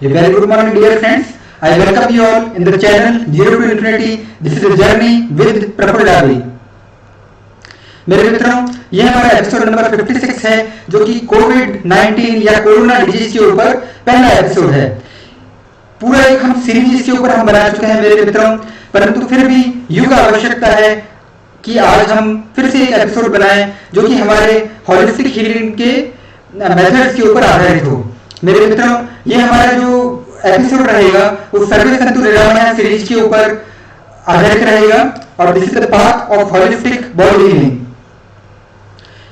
A very good morning, dear friends. I welcome you all in the channel Zero to Infinity. This is a journey with Praful Davi. मेरे मित्रों, यह हमारा episode number 56 है, जो कि कोविड-19 या corona disease के ऊपर पहला एपिसोड है। पूरा एक हम सीरीज इसके ऊपर हम बना चुके हैं मेरे मित्रों, परंतु फिर भी युग आवश्यकता है कि आज हम फिर से एक एपिसोड बनाएं जो कि हमारे होलिस्टिक हीलिंग के मेथड्स के ऊपर आधारित हो। मेरे मित्रों, ये हमारा जो एपिसोड रहेगा वो सर्वे संतु निरामया सीरीज के ऊपर आधारित रहेगा और this is the path of holistic body healing.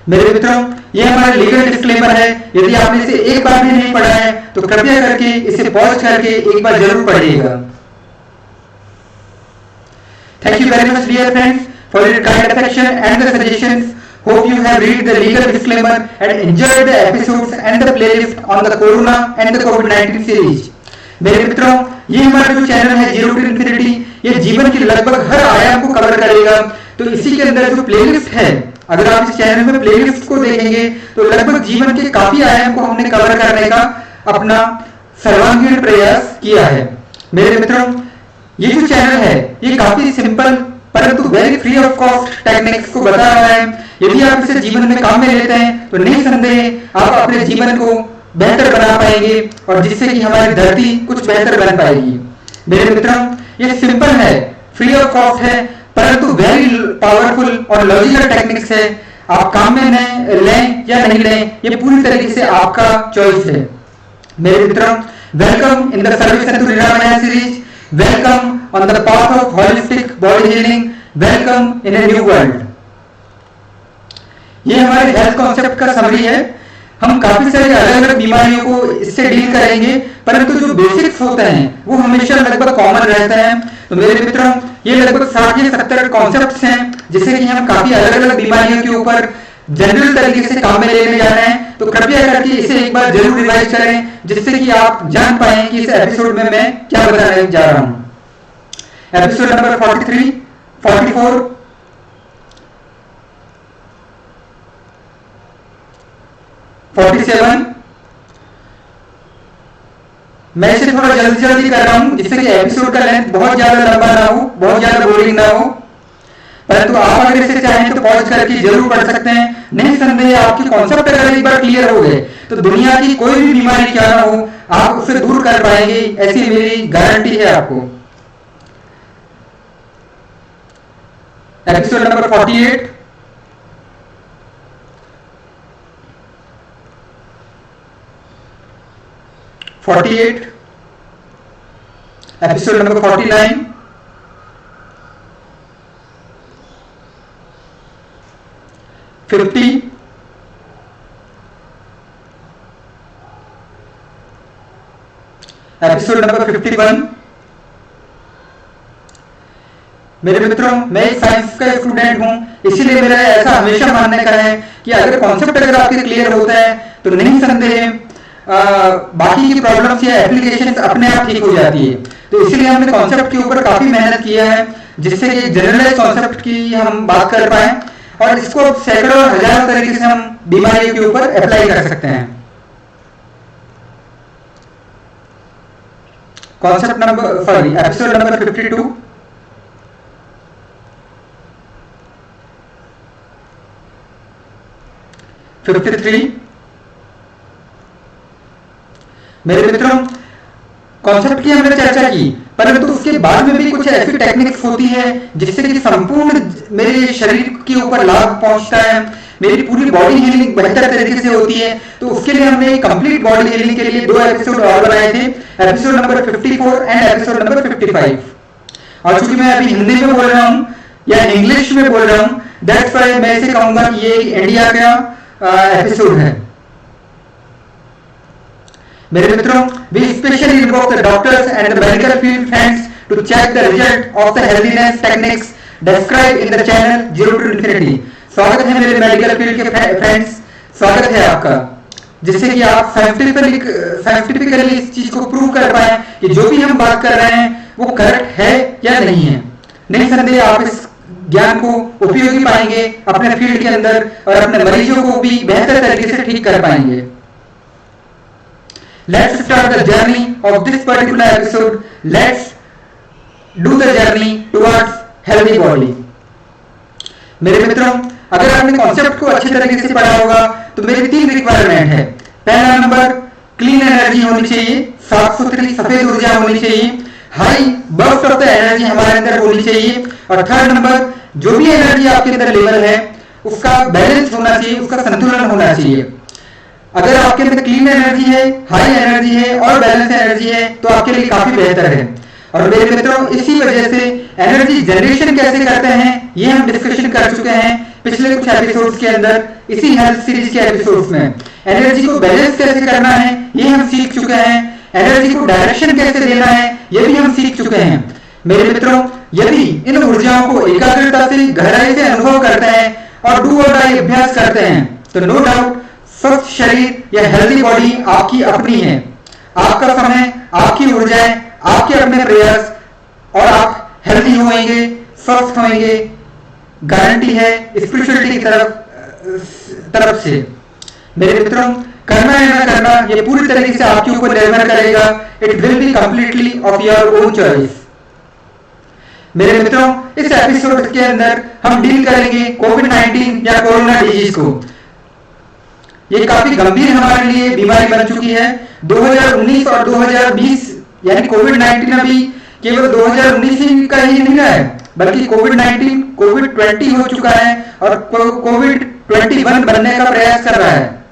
मेरे मित्रों, ये हमारा लीगल डिस्क्लेमर है। यदि आपने इसे एक बार भी नहीं पढ़ा है तो कृपया करके इसे पॉज करके एक बार जरूर पढ़िएगा। Thank you very much, dear friends, for your kind affection and the suggestions. Hope you have read the legal disclaimer and enjoyed the episodes and the playlist on the Corona and the COVID-19 series. मेरे मित्रों, ये हमारा जो channel है zero to infinity, ये जीवन के लगभग हर आयाम को कवर करेगा। तो इसी के अंदर जो प्लेलिस्ट है, अगर आप इस चैनल में प्लेलिस्ट को देखेंगे तो लगभग जीवन के काफी आयाम को हमने कवर करने का अपना सर्वांगीण प्रयास किया है। मेरे मित्रों, ये जो चैनल है ये काफी सिंपल परंतु very free of cost techniques को बता रहा है। यदि आप इसे जीवन में काम में लेते हैं तो निसंदेह आप अपने जीवन को बेहतर बना पाएंगे और जिससे कि हमारी धरती कुछ बेहतर बन पाएगी। मेरे मित्रों, ये सिंपल है, फ्री ऑफ कॉस्ट है, परंतु वेरी पावरफुल और लॉजिकल टेक्निक्स है। आप काम में लें या नहीं लें, ये पूरी तरीके से आपका चॉइस है। मेरे मित्रों, वेलकम इन द सर्विस संतु निरामया series, welcome on the path of holistic body healing, welcome in a new world. ये हमारे हेल्थ कॉन्सेप्ट का समरी है। हम काफी सारी अलग अलग बीमारियों को इससे डील करेंगे, परंतु जो बेसिक्स होते हैं वो हमेशा लगभग कॉमन रहते हैं। तो मेरे मित्रों, ये लगभग 60 या 70 कॉन्सेप्ट्स हैं जिसे कि हम काफी अलग अलग बीमारियों के ऊपर जनरल तरीके से काम में लेने जा रहे हैं। तो कृपया करके इसे एक बार जरूर रिवाइज करें जिससे कि आप जान पाएं कि इस एपिसोड में मैं क्या बताने जा रहा हूं। Episode number 43, 44, 47। मैं इसे थोड़ा जल्दी कर रहा हूं जिससे कि एपिसोड का लेंथ बहुत ज्यादा लंबा ना हो, बहुत ज्यादा बोरिंग ना हो, परंतु आप अगर इसे चाहें तो पॉज करके जरूर पढ़ सकते हैं। नहीं संदेह, आपके कॉन्सेप्ट अगर एक बार क्लियर हो गए तो दुनिया की कोई भी बीमारी क्या ना हो आप उसे दूर कर पाएंगे, ऐसी मेरी गारंटी है आपको। Episode number 48, 48, episode number 49, 50, episode number 51। मेरे मित्रों, मैं एक साइंस का स्टूडेंट हूं, इसीलिए मेरा ऐसा हमेशा मानने का है कि अगर कॉन्सेप्ट अगर आपके क्लियर होता है तो नहीं संदेह बाकी की प्रॉब्लम्स या एप्लीकेशंस अपने आप ठीक हो जाती है। तो इसीलिए हमने कॉन्सेप्ट के ऊपर काफी मेहनत किया है जिससे कि जनरलाइज कॉन्सेप्ट की हम बात कर पाए और इसको सैकड़ों और हजारों तरीके से हम बीमारियों के ऊपर अप्लाई कर सकते हैं। Concept number sorry episode number 52, 53। मेरे मित्रों, कॉन्सेप्ट की हमने चर्चा की, परंतु उसके बाद में भी कुछ ऐसी टेक्निक्स होती है जिससे कि संपूर्ण मेरे शरीर के ऊपर लाभ पहुंचता है, मेरी पूरी बॉडी हीलिंग बेहतर तरीके से होती है। तो उसके लिए हमने कंप्लीट बॉडी हीलिंग के लिए 2 एपिसोड और बनाए थे, episode number 54 and episode number 55। और चूंकि मैं अभी हिंदी में बोल रहा हूं या इंग्लिश में बोल रहा हूं, दैट्स व्हाई मैं इसे कहूंगा कि ये इंडिया का एपिसोड है। मेरे मित्रों, we specially invoke the doctors and the medical field friends to check the result of the healthiness techniques described in the channel Zero to Infinity। स्वागत है मेरे मेडिकल फील्ड के फ्रेंड्स, स्वागत है आपका, जिससे कि आप साइंटिफिकली इस चीज को प्रूव कर पाए कि जो भी हम बात कर रहे हैं वो करेक्ट है या नहीं है। नहीं संदेह आप इस ज्ञान को उपयोगी पाएंगे अपने फील्ड के अंदर और अपने मरीजों को भी बेहतर तरीके से ठीक कर पाएंगे। Let's start the journey of this particular episode. Let's do the journey towards healthy body. मेरे मित्रों, अगर आपने कॉन्सेप्ट को अच्छे तरीके से पढ़ा होगा तो मेरी 3 रिक्वायरमेंट है। पहला नंबर, क्लीन एनर्जी होनी चाहिए, साफ सुथरी सफेद ऊर्जा होनी चाहिए, high burst of the energy हमारे अंदर होनी चाहिए, और थर्ड नंबर, जो भी एनर्जी आपके अंदर लेवल है उसका बैलेंस होना चाहिए, उसका संतुलन होना चाहिए। अगर आपके अंदर क्लीन एनर्जी है, हाई एनर्जी है और बैलेंस एनर्जी है तो आपके लिए काफी बेहतर है। और मेरे मित्रों, इसी वजह से एनर्जी जनरेशन कैसे करते हैं ये हम डिस्कशन कर चुके हैं पिछले कुछ एपिसोड्स के अंदर, इसी हेल्थ सीरीज के एपिसोड्स में। एनर्जी को बैलेंस कैसे करना है ये हम सीख चुके हैं, एनर्जी को डायरेक्शन कैसे देना है ये भी हम सीख चुके हैं। मेरे मित्रों, यदि इन ऊर्जाओं को एकाग्रता से गहराई से अनुभव करते हैं और डू और डाई अभ्यास करते हैं तो नो डाउट स्वस्थ शरीर या हेल्दी बॉडी आपकी अपनी है। आपका समय, आपकी ऊर्जाएं, आपके अपने प्रयास और आप हेल्दी होंगे, स्वस्थ होंगे, गारंटी है स्पिरिचुअलिटी की तरफ से। मेरे मित्रों, करना है ना करना ये पूरी तरीके से आपके ऊपर निर्भर करेगा। It will be completely off your own choice. मेरे मित्रों, इस एपिसोड के अंदर हम डील करेंगे कोविड-19 या कोरोना डिजीज को। ये काफी गंभीर हमारे लिए बीमारी बन चुकी है। 2019 और 2020 यानी कोविड-19 अभी केवल 2019 का ही नहीं है, बल्कि कोविड-19 कोविड-20 हो चुका है और कोविड-21 बनने का प्रयास कर रहा है।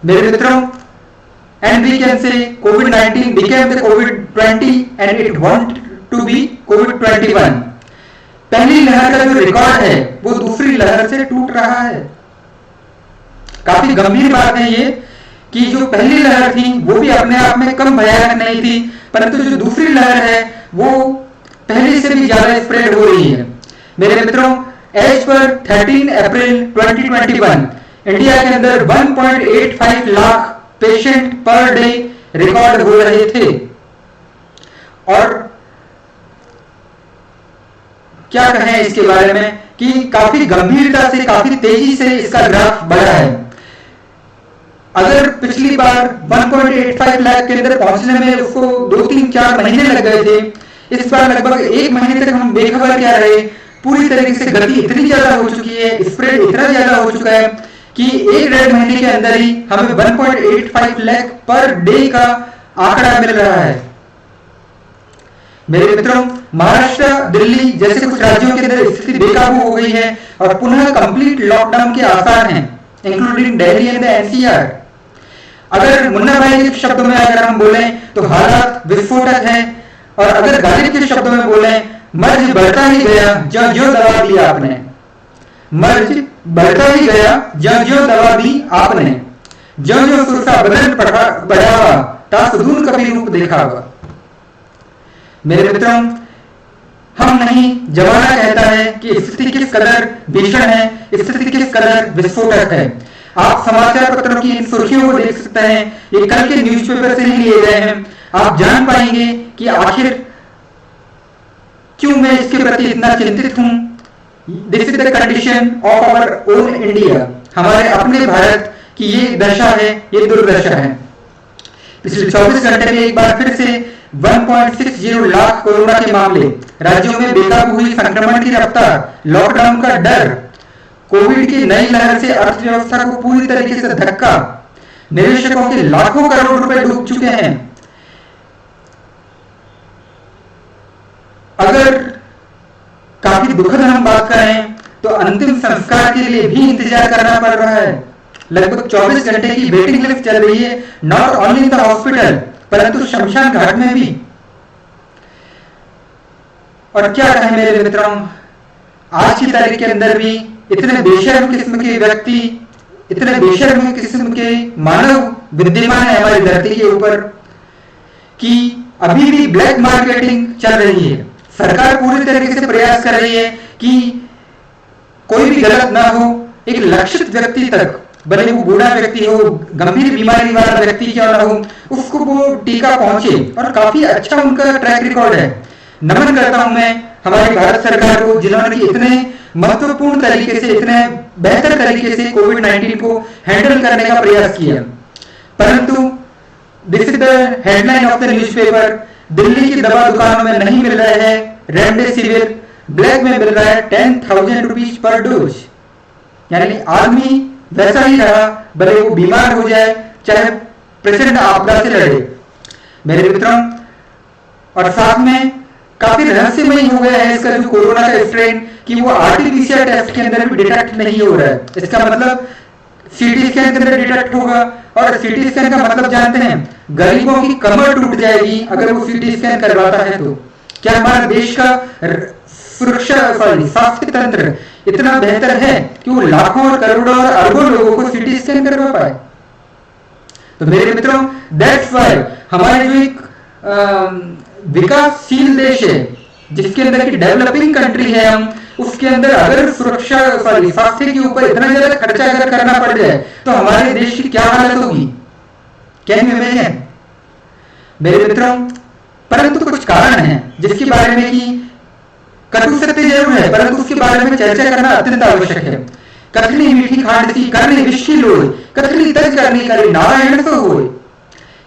मेरे मित्रों, and we can say COVID-19 became the COVID-20 and it want to be COVID-21। पहली लहर का जो रिकॉर्ड है वो दूसरी लहर से टूट रहा है। काफी गंभीर बात है ये कि जो पहली लहर थी वो भी अपने आप में कम भयानक नहीं थी, परंतु जो दूसरी लहर है वो पहले से भी ज्यादा स्प्रेड हो रही है। मेरे मित्रों, एज पर 13 अप्रैल 2021 इंडिया के अंदर 1.85 lakh patient per day record हो रहे थे। और क्या कहें इसके बारे में कि काफी गंभीरता से, काफी तेजी से इसका ग्राफ बढ़ा है। अगर पिछली बार 1.85 लाख के अंदर पहुंचने में उसको 2-3-4 महीने लग गए थे, इस बार लगभग 1 महीने तक हम बेखबर क्या रहे। पूरी तरीके से गति इतनी ज्यादा हो चुकी है, स्प्रेड इतना ज्यादा हो चुका है कि 1-1.5 महीने के अंदर ही हमें 1.85 लाख पर डे का आंकड़ा मिल रहा है। मेरे मित्रों, महाराष्ट्र, दिल्ली जैसे कुछ राज्यों के अंदर स्थिति बेकाबू हो गई है और पुनः कंप्लीट लॉकडाउन के आसार हैं, इंक्लूडिंग दिल्ली एंड एनसीआर। अगर मुन्ना भाई के शब्दों में अगर हम बोलें तो हालात विस्फोटक हैं, और अगर गालिब के शब्दों में बोलें, मर्ज बढ़ता ही गया जो दवा दी आपने, मर्ज बढ़ता ही गया जो दवा दी आपने, जो सुरसा बदन बढ़ावा ता सुदूर कभी रूप देखावा। मेरे मित्रों, हम नहीं, जमाना कहता है कि स्थिति किस कदर भीषण है, स्थिति किस कदर विस्फोटक है। आप समाचार पत्रों की इन सुर्खियों को देख सकते हैं, ये कल के न्यूज़पेपर से ही लिए गए हैं। आप जान पाएंगे कि आखिर क्यों मैं इसके प्रति इतना चिंतित हूं। This is the condition of our own India. हमारे अपने भारत की ये दशा है, ये दुर्दशा है। पिछले 24 घंटे में एक बार फिर से 1.60 लाख कोरोना के मामले, राज्यों में बेकाबू हुई संक्रमण की रफ्तार, लॉकडाउन का डर, कोविड की नई लहर से अर्थव्यवस्था को पूरी तरीके से धक्का, निवेशकों के लाखों करोड़ रुपए डूब चुके हैं। अगर काफी दुखद हम बात करें तो अंतिम संस्कार के लिए भी इंतजार करना पड़ रहा है। लगभग 24 घंटे की वेटिंग लिस्ट चल रही है, not only in the hospital परंतु शमशान घाट में भी। और क्या कहें मेरे मित्रों, आज की तारीख के अंदर भी इतने बेशर्म किस्म के व्यक्ति, इतने बेशर्म किस्म के मानव विद्यमान है हमारी धरती के ऊपर कि अभी भी ब्लैक मार्केटिंग चल रही है। सरकार पूरी तरीके से प्रयास कर रही है कि कोई भी गलत ना हो, एक लक्षित व्यक्ति तक, भले वो बूढ़ा व्यक्ति हो, गंभीर बीमारी वाला व्यक्ति क्यों ना हो, उसको वो टीका पहुंचे। और काफी अच्छा उनका ट्रैक रिकॉर्ड है। नमन करता हूं मैं हमारी भारत सरकार को, जिन्होंने इतने महत्वपूर्ण तरीके से, इतने बेहतर तरीके से कोविड-19 को हैंडल करने का प्रयास किया। परंतु this is the headline of the newspaper, Delhi की दवा दुकानों में नहीं मिल रहा है रेमडेसिविर, ब्लैक में मिल रहा है 10,000 रुपीज पर डोज। यानी आदमी वैसा ही रहा, भले वो बीमार हो जाए, चाहे प्रचंड आपदा से लड़े। मेरे मित्रों, और साथ में काफी रहस्यमय हो गया है इसका जो कोरोना का स्ट्रेन कि वो आरटीपीसीआर टेस्ट के अंदर भी डिटेक्ट नहीं हो रहा है। इसका मतलब सीटी स्कैन के अंदर डिटेक्ट होगा, और सीटी स्कैन का मतलब जानते हैं, गरीबों की कमर टूट जाएगी अगर वो सीटी स्कैन करवाता है। तो क्या हमारा देश का स्वास्थ्य तंत्र इतना बेहतर है कि वो लाखों और करोड़ों और अरबों लोगों को सीटी स्कैन करवा पाए? तो मेरे मित्रों, दैट्स व्हाई हमारे जो एक विकासशील देश है, जिसके अंदर की डेवलपिंग कंट्री है हम, उसके अंदर अगर स्वास्थ्य के ऊपर इतना ज्यादा खर्चा अगर करना पड़ जाए तो हमारे देश की क्या हालत होगी? Can you imagine? मेरे मित्रों, परंतु कुछ कारण हैं जिसके बारे में कि कटु सत्य जरूर है, परंतु उसके बारे में चर्चा करना अत्यंत आवश्यक है। कथनी मीठी खांड सी करनी विश्की लोय, कथनी तज करनी करे नारायण तो होय।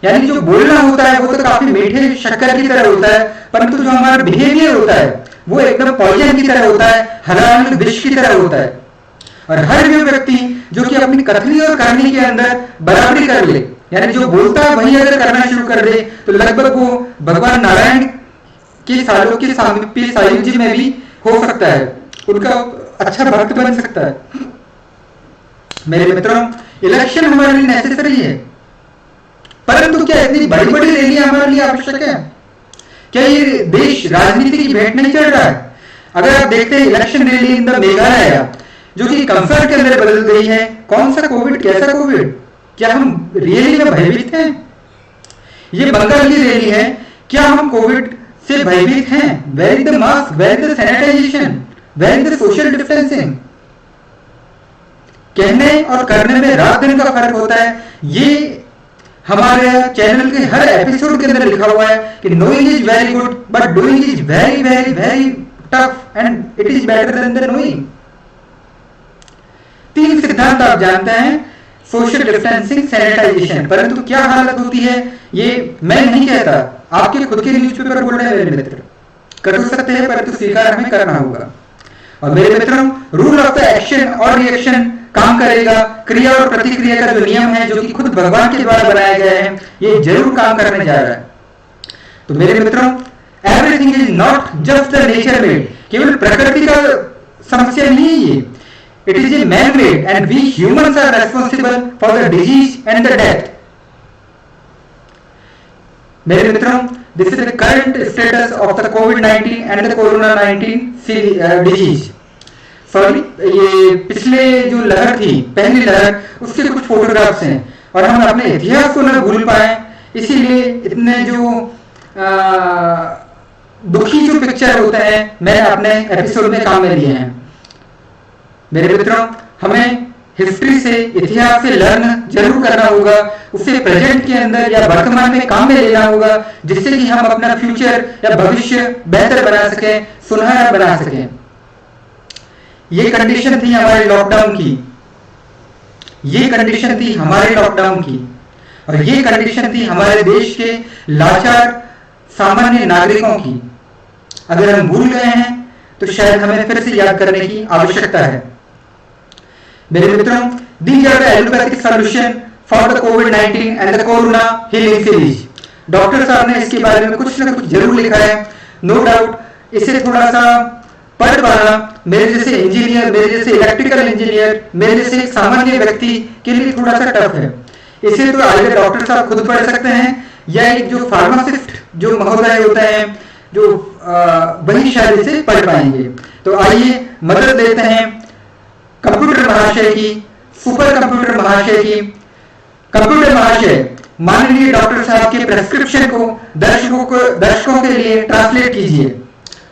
यानी जो बोलना होता है वो तो काफी मीठे शक्कर की तरह होता है, परंतु जो हमारा बिहेवियर होता है वो एकदम पॉइजन की तरह होता है, हलाल विष की तरह होता है। और हर वो व्यक्ति जो कि अपनी कथनी और करनी के अंदर बराबरी कर ले, यानी जो बोलता है वही अगर करना शुरू कर दे, तो लगभग वो भगवान नारायण के सालों के सायुज्य में भी हो सकता है, उनका अच्छा भक्त बन सकता है। मेरे मित्रों, इलेक्शन हमारे लिए नेसेसरी है, परंतु क्या इतनी बड़ी बड़ी रैलियां हमारे लिए आवश्यक है? क्या ये देश राजनीति की भेंट नहीं चल रहा है? अगर आप देखते हैं election rally in the Meghalaya जो कि कंसर्ट के अंदर बदल गई है, कौन सा कोविड, कैसा कोविड? क्या हम रियली में भयभीत हैं? ये बंगाल की रैली है, क्या हम कोविड से भयभीत हैं? Where is the mask, where is the sanitisation, where is the social distancing? कहने और करने में रात दिन का फर्क होता है। ये हमारे चैनल के हर एपिसोड के अंदर लिखा हुआ है कि knowing is very good but doing is very very very tough and it is better than the knowing. 3 सिद्धांत आप जानते हैं, सोशल डिस्टेंसिंग, सैनिटाइजेशन, परंतु क्या हालत होती है ये मैं नहीं कहता, आपके खुद के न्यूज़पेपर बोल रहे हैं मेरे मित्र। कर सकते हैं परंतु स्वीकार हमें करना होगा। और मेरे मित्रों, रूल ऑफ द एक्शन और रिएक्शन काम करेगा। क्रिया और प्रतिक्रिया का जो नियम है, जो कि खुद भगवान के द्वारा बनाया गया है, ये जरूर काम करने जा रहा है। तो मेरे मित्रों, everything is not just the nature made, केवल प्रकृति का समस्या नहीं है ये, it is a man made and we humans are responsible for the disease and the death. मेरे मित्रों, this is the current status of the कोविड-19 and the corona nineteen disease. Sorry, ये पिछले जो लहर थी, पहली लहर, उसके कुछ फोटोग्राफ्स हैं और हम अपने इतिहास को न भूल पाए, इसीलिए इतने जो दुखी जो पिक्चर होते हैं मैंने अपने एपिसोड में काम में लिए हैं। मेरे मित्रों, हमें हिस्ट्री से, इतिहास से लर्न जरूर करना होगा, उसे प्रेजेंट के अंदर या वर्तमान में काम में लेना होगा, जिससे कि हम अपना फ्यूचर या भविष्य बेहतर बना सकें, सुनहरा बना सकें। ये कंडीशन थी हमारे लॉकडाउन की, ये कंडीशन थी हमारे लॉकडाउन की, और ये कंडीशन थी हमारे देश के लाचार सामान्य नागरिकों की। अगर हम भूल गए हैं तो शायद हमें फिर से याद करने की आवश्यकता है। मेरे मित्रों, these are the allopathic solution for the COVID-19 and the corona healing series। Doctor साहब ने इसके बारे में कुछ ना कुछ जरूर लिखा है, नो डाउट। इसे थोड़ा सा पढ़ पाना मेरे जैसे इंजीनियर, मेरे जैसे इलेक्ट्रिकल इंजीनियर, मेरे जैसे एक सामान्य व्यक्ति के लिए थोड़ा सा टफ है। इसे तो आगे डॉक्टर साहब खुद पढ़ सकते हैं, या एक जो फार्मासिस्ट जो महोदय होते हैं जो वही शायद इसे पढ़ पाएंगे। तो आइए मदद लेते हैं कंप्यूटर महाशय की, सुपर कंप्यूटर महाशय की। कंप्यूटर महाशय, माननीय डॉक्टर साहब के प्रेस्क्रिप्शन को दर्शकों के लिए ट्रांसलेट कीजिए।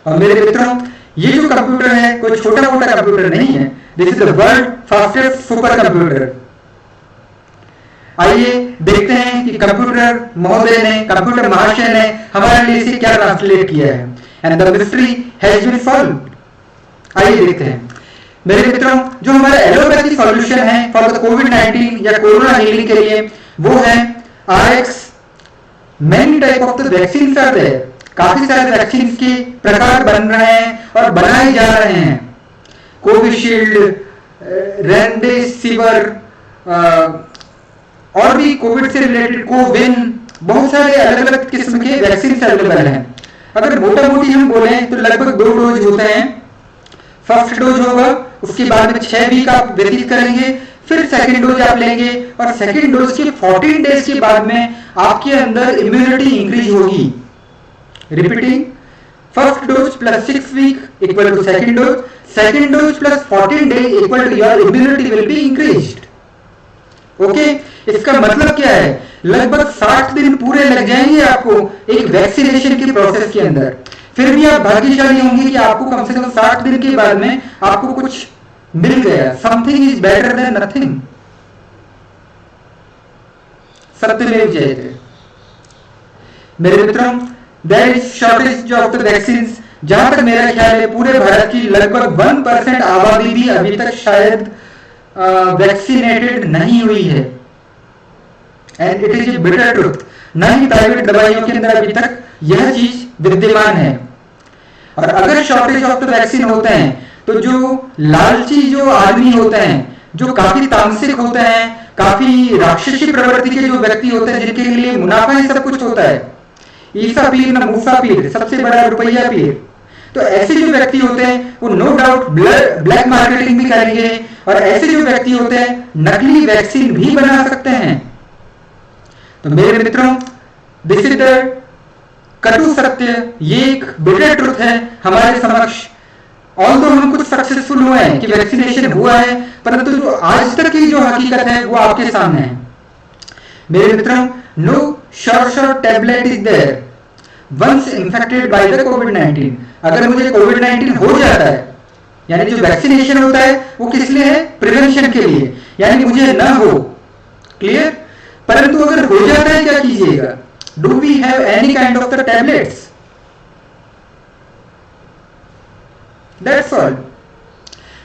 और मेरे मित्रों, ये जो कंप्यूटर है कोई छोटा मोटा कंप्यूटर नहीं है, this is the world fastest super computer. आइए देखते हैं कि कंप्यूटर महोदय ने, कंप्यूटर महाशय ने हमारे लिए इसे क्या ट्रांसलेट किया है, and the mystery has been solved. आइए देखते हैं मेरे मित्रों, जो हमारा एलोपैथी सॉल्यूशन है फॉर द कोविड-19 या कोरोना हीलिंग के लिए, वो है RX। Many type of the vaccines are there। काफी सारे वैक्सीन के प्रकार बन रहे हैं और बनाए जा रहे हैं। कोविशील्ड, रेमडेसिविर और भी कोविड से रिलेटेड कोविन, बहुत सारे अलग अलग किस्म के वैक्सीन अवेलेबल हैं। अगर मोटा मोटी हम बोले तो लगभग 2 डोज होते हैं। फर्स्ट डोज होगा, उसके बाद में 6 वीक आप व्यतीत करेंगे, फिर सेकंड डोज आप लेंगे और सेकंड डोज के 14 डेज के बाद में आपके अंदर इम्यूनिटी इंक्रीज होगी। Repeating, first dose plus 6 week equal to second dose, second dose plus 14 days equal to your immunity will be increased. Okay, इसका मतलब क्या है? लगभग 60 दिन पूरे लग जाएंगे आपको एक वैक्सीनेशन के प्रोसेस के अंदर। फिर भी आप भाग्यशाली होंगे कि आपको कम से कम 60 दिन के बाद में आपको कुछ मिल गया। Something is better than nothing. सत्यमेव जयते। मेरे मित्रों, there is shortage of the vaccine. जहां तक मेरा ख्याल है पूरे भारत की लगभग 1% आबादी भी अभी तक शायद वैक्सीनेटेड नहीं हुई है। And it is A bitter truth. न ही प्राइवेट दवाइयों के अंदर अभी तक यह चीज विद्यमान है। और अगर शॉर्टेज ऑफ द वैक्सीन होते हैं तो जो लालची जो आदमी होते हैं, जो काफी तामसिक होते हैं, काफी राक्षसी प्रवृत्ति के जो व्यक्ति होते हैं, जिनके लिए मुनाफा ही सब कुछ होता है, ईसा पीर न मूसा पीर, सबसे बड़ा रुपया पीर, तो ऐसे जो व्यक्ति होते हैं वो नो डाउट ब्लैक मार्केटिंग भी करेंगे और ऐसे जो व्यक्ति होते हैं नकली वैक्सीन भी बना सकते हैं। तो मेरे मित्रों, दिस इज द कटु सत्य, ये एक बिटर ट्रुथ है हमारे समक्ष। ऑल्दो हम कुछ सक्सेसफुल हुए हैं कि वैक्सीनेशन हुआ है, परंतु जो आज तक की जो हकीकत है वो आपके सामने है। मेरे मित्रों, no short tablet is there once infected by the कोविड-19। अगर मुझे कोविड-19 हो जाता है, यानी जो वैक्सीनेशन होता है वो किस लिए है? प्रिवेंशन के लिए, यानी मुझे न हो। क्लियर? परंतु अगर हो जाता है क्या कीजिएगा? Do we have any kind of the tablets? That's all.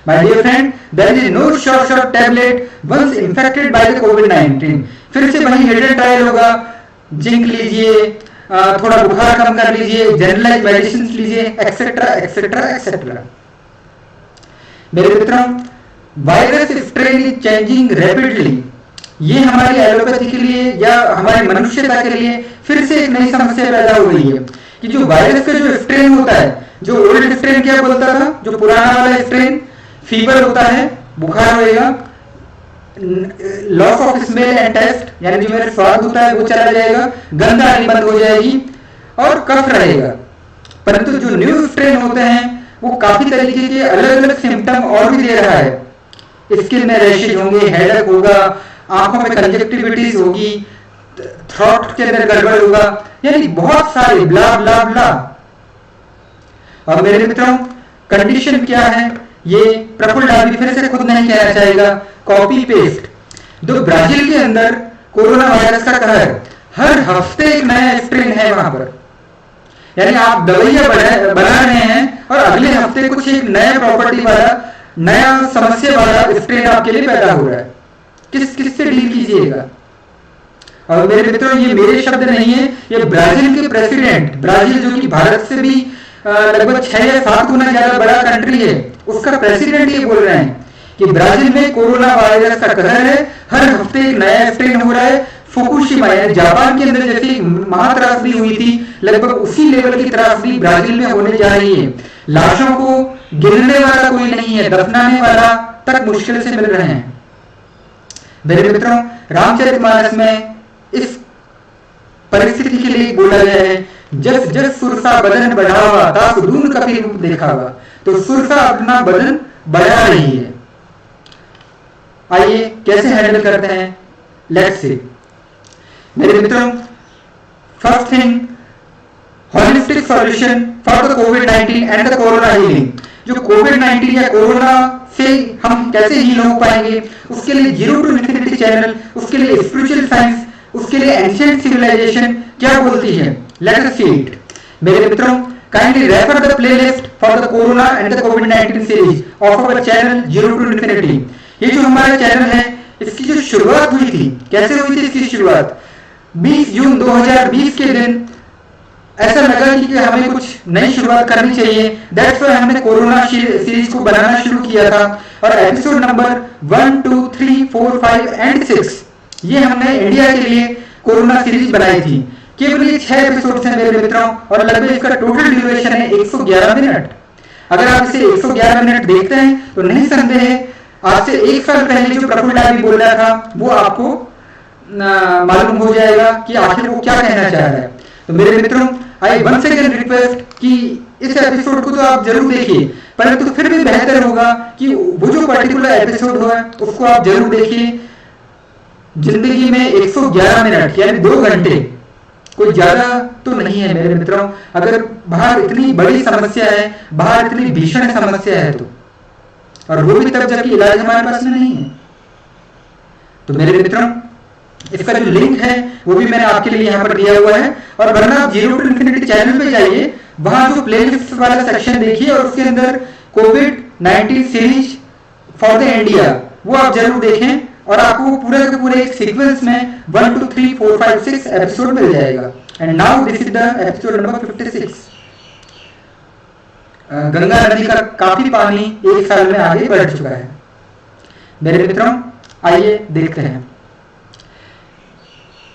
My dear friend, there is no short tablet once infected by the COVID-19। फिर से वही हिडन ट्रायल होगा। जिंक लीजिए, थोड़ा बुखार कम कर लीजिए, जनरलाइज मेडिसिन लीजिए, एक्सेट्रा एक्सेट्रा एक्सेट्रा। मेरे मित्रों, virus strain is changing rapidly. ये हमारी एलोपैथी के लिए या हमारी मनुष्यता के लिए फिर से एक नई समस्या पैदा हो गई है कि जो वायरस का जो स्ट्रेन होता है, जो ओल्ड स्ट्रेन क्या बोलता था, जो पुराना वाला स्ट्रेन, फीवर होता है, बुखार होएगा, loss of smell and taste, यानी जो मेरा स्वाद होता है वो चला जाएगा, गंध आनी बंद हो जाएगी और कफ रहेगा। परंतु जो न्यू स्ट्रेन होते हैं वो काफी तरीके के अलग अलग सिम्टम और भी दे रहा है। स्किन में रैशेज होंगे, हेडेक होगा, आंखों में कंजक्टिविटीज होगी, थ्रोट के अंदर गड़बड़ होगा, यानी बहुत सारे ब्ला ब्ला ब्ला। और मेरे मित्रों, कंडीशन क्या है ये प्रफुल्ल डाबी फिर से खुद नहीं कहना चाहेगा, कॉपी पेस्ट। जो ब्राजील के अंदर कोरोना वायरस का कहर, हर हफ्ते एक नया स्ट्रेन है वहां पर, यानी आप दवाइयां बना रहे हैं और अगले हफ्ते कुछ एक नया प्रॉपर्टी वाला, नया समस्या वाला स्ट्रेन आपके लिए पैदा हो रहा है। किस से डील कीजिएगा? और मेरे मित्रों, ये मेरे शब्द नहीं है, ये ब्राजील के प्रेसिडेंट, ब्राजील जो कि भारत से भी लगभग 6 या 7 गुना ज्यादा बड़ा कंट्री है, उसका प्रेसिडेंट ये बोल रहे हैं कि ब्राजील में कोरोना वायरस का कहर है, हर हफ्ते एक नया स्ट्रेन हो रहा है। फुकुशिमा यानी जापान के अंदर जैसी महात्रासदी हुई थी, लगभग उसी लेवल की त्रासदी ब्राजील में होने जा रही है। लाशों को गिनने वाला कोई नहीं है, दफनाने वाला तक मुश्किल से मिल रहे हैं। मेरे मित्रों, रामचरितमानस में इस परिस्थिति के लिए बोला गया है, जस जस सुरसा बदन बढ़ावा तास दून कपि रूप देखावा। तो सुरसा अपना बदन बढ़ा रही है। आइए कैसे हैंडल करते हैं, लेट्स सी। मेरे मित्रों, first thing, holistic solution for the कोविड-19 एंड द कोरोना हीलिंग। जो कोविड-19 या कोरोना से हम कैसे हील हो पाएंगे, उसके लिए जीरो टू इन्फिनिटी चैनल, उसके लिए स्पिरिचुअल साइंस, उसके लिए एंशिएंट सिविलाइजेशन क्या बोलती है, लेट अस सी इट। मेरे मित्रों, kindly refer the playlist for the corona and the कोविड-19 series of our channel zero to infinity. ये जो हमारा चैनल है इसकी जो शुरुआत हुई थी, कैसे हुई थी इसकी शुरुआत? 20 जून 2020 के दिन ऐसा लगा कि हमें कुछ नई शुरुआत करनी चाहिए। दैट्स व्हाई हमने कोरोना सीरीज को बनाना शुरू किया था और एपिसोड नंबर 1, 2, 3, 4, 5 एंड 6 ये हमने इंडिया के लिए कोरोना सीरीज बनाई थी। केवल ये 6 एपिसोड हैं मेरे मित्रों और लगभग इसका टोटल ड्यूरेशन है 111 मिनट। अगर आप इसे 111 मिनट देखते हैं तो नहीं संदेह आज से 1 साल पहले जो प्रफुल्ल डाबी बोल रहा था वो आपको मालूम हो जाएगा कि आखिर वो क्या कहना चाह रहा है। तो मेरे मित्रों, आई वंस अगेन रिक्वेस्ट कि इस एपिसोड को तो आप जरूर देखिए, परंतु तो फिर भी बेहतर होगा कि वो जो पर्टिकुलर एपिसोड है उसको आप जरूर देखिए। जिंदगी में 111 मिनट यानी 2 घंटे कोई ज्यादा तो नहीं है मेरे मित्रों। अगर बाहर इतनी बड़ी समस्या है, बाहर इतनी भीषण समस्या है तो, और वो भी तब जबकि इलाज हमारे पास में नहीं है। तो मेरे मित्रों, इसका जो लिंक है वो भी मैंने आपके लिए यहाँ पर दिया हुआ है, और वरना आप जीरो टू इन्फिनिटी चैनल पे जाइए, वहां जो प्लेलिस्ट वाला सेक्शन देखिए और उसके अंदर कोविड-19 सीरीज फॉर द इंडिया वो आप जरूर देखें और आपको पूरे के पूरे एक सीक्वेंस में 1, 2, 3, 4, 5, 6 एपिसोड मिल जाएगा। And now this is the episode number 56। Ganga नदी का काफी पानी 1 साल में आगे बढ़ चुका है। मेरे मित्रों, आइए देखते हैं।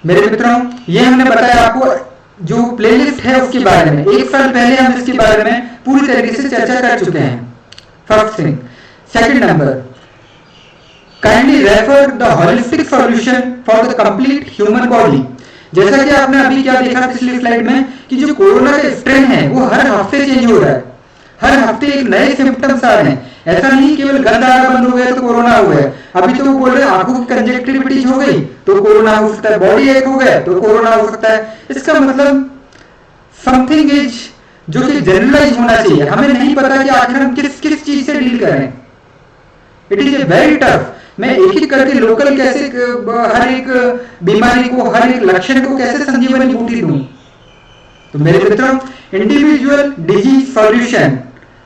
मेरे मित्रों, ये हमने बताया आपको जो प्लेलिस्ट है उसके बारे में। 1 साल पहले हम इसके बारे में पूरी तरीके से चर्चा कर चुके हैं। First thing. Second number, kindly refer the holistic solution for the complete human body. जैसा कि आपने अभी क्या देखा पिछली स्लाइड में कि जो कोरोना का स्ट्रेन है वो हर हफ्ते चेंज हो रहा है, हर हफ्ते एक नए सिम्टम्स आ रहे हैं। ऐसा नहीं केवल गंद आना बंद हो गया तो कोरोना हो गया। अभी तो वो बोल रहे हैं आंखों की कंजक्टिविटीज हो गई तो कोरोना हो सकता है, बॉडी एक हो गया तो कोरोना हो सकता है। इसका मतलब समथिंग इज जो कि जनरलाइज होना चाहिए। हमें नहीं पता कि आखिर हम किस किस चीज से डील करें। It is a very tough. मैं एक एक करके लोकल कैसे हर एक बीमारी को, हर एक लक्षण को कैसे संजीवनी बूटी दूं। तो मेरे मित्रों, इंडिविजुअल डिजीज सॉल्यूशन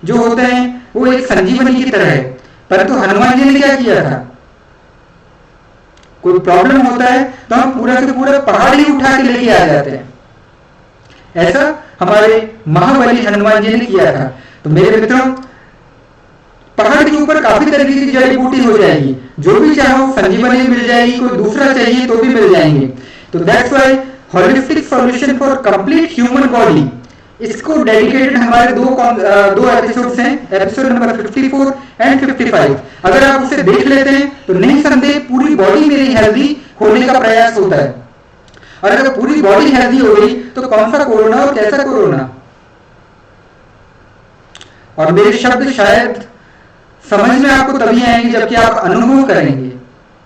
जो होते हैं वो एक संजीवनी की तरह है। परंतु हनुमान जी ने क्या किया था? कोई प्रॉब्लम होता है तो हम पूरा के पूरा पहाड़ ही उठा के लेके आ जाते हैं। ऐसा हमारे महाबली हनुमान जी ने किया था। तो मेरे मित्रों, पहाड़ के ऊपर काफी तरीके की जड़ी बूटी हो जाएगी, जो भी चाहो संजीवनी मिल जाएगी, कोई दूसरा चाहिए तो भी मिल जाएंगे। तो that's why holistic solution for complete human body, इसको डेडिकेटेड हमारे दो एपिसोड्स हैं, एपिसोड नंबर 54 एंड 55। अगर आप उसे देख लेते हैं तो नहीं संदेह पूरी बॉडी मेरी हेल्दी होने का प्रयास होता है। और अगर पूरी बॉडी हेल्दी हो गई तो कौन सा कोरोना और कैसा कोरोना। और मेरे शब्द शायद समझ में आपको तभी आएंगे जबकि आप अनुभव करेंगे,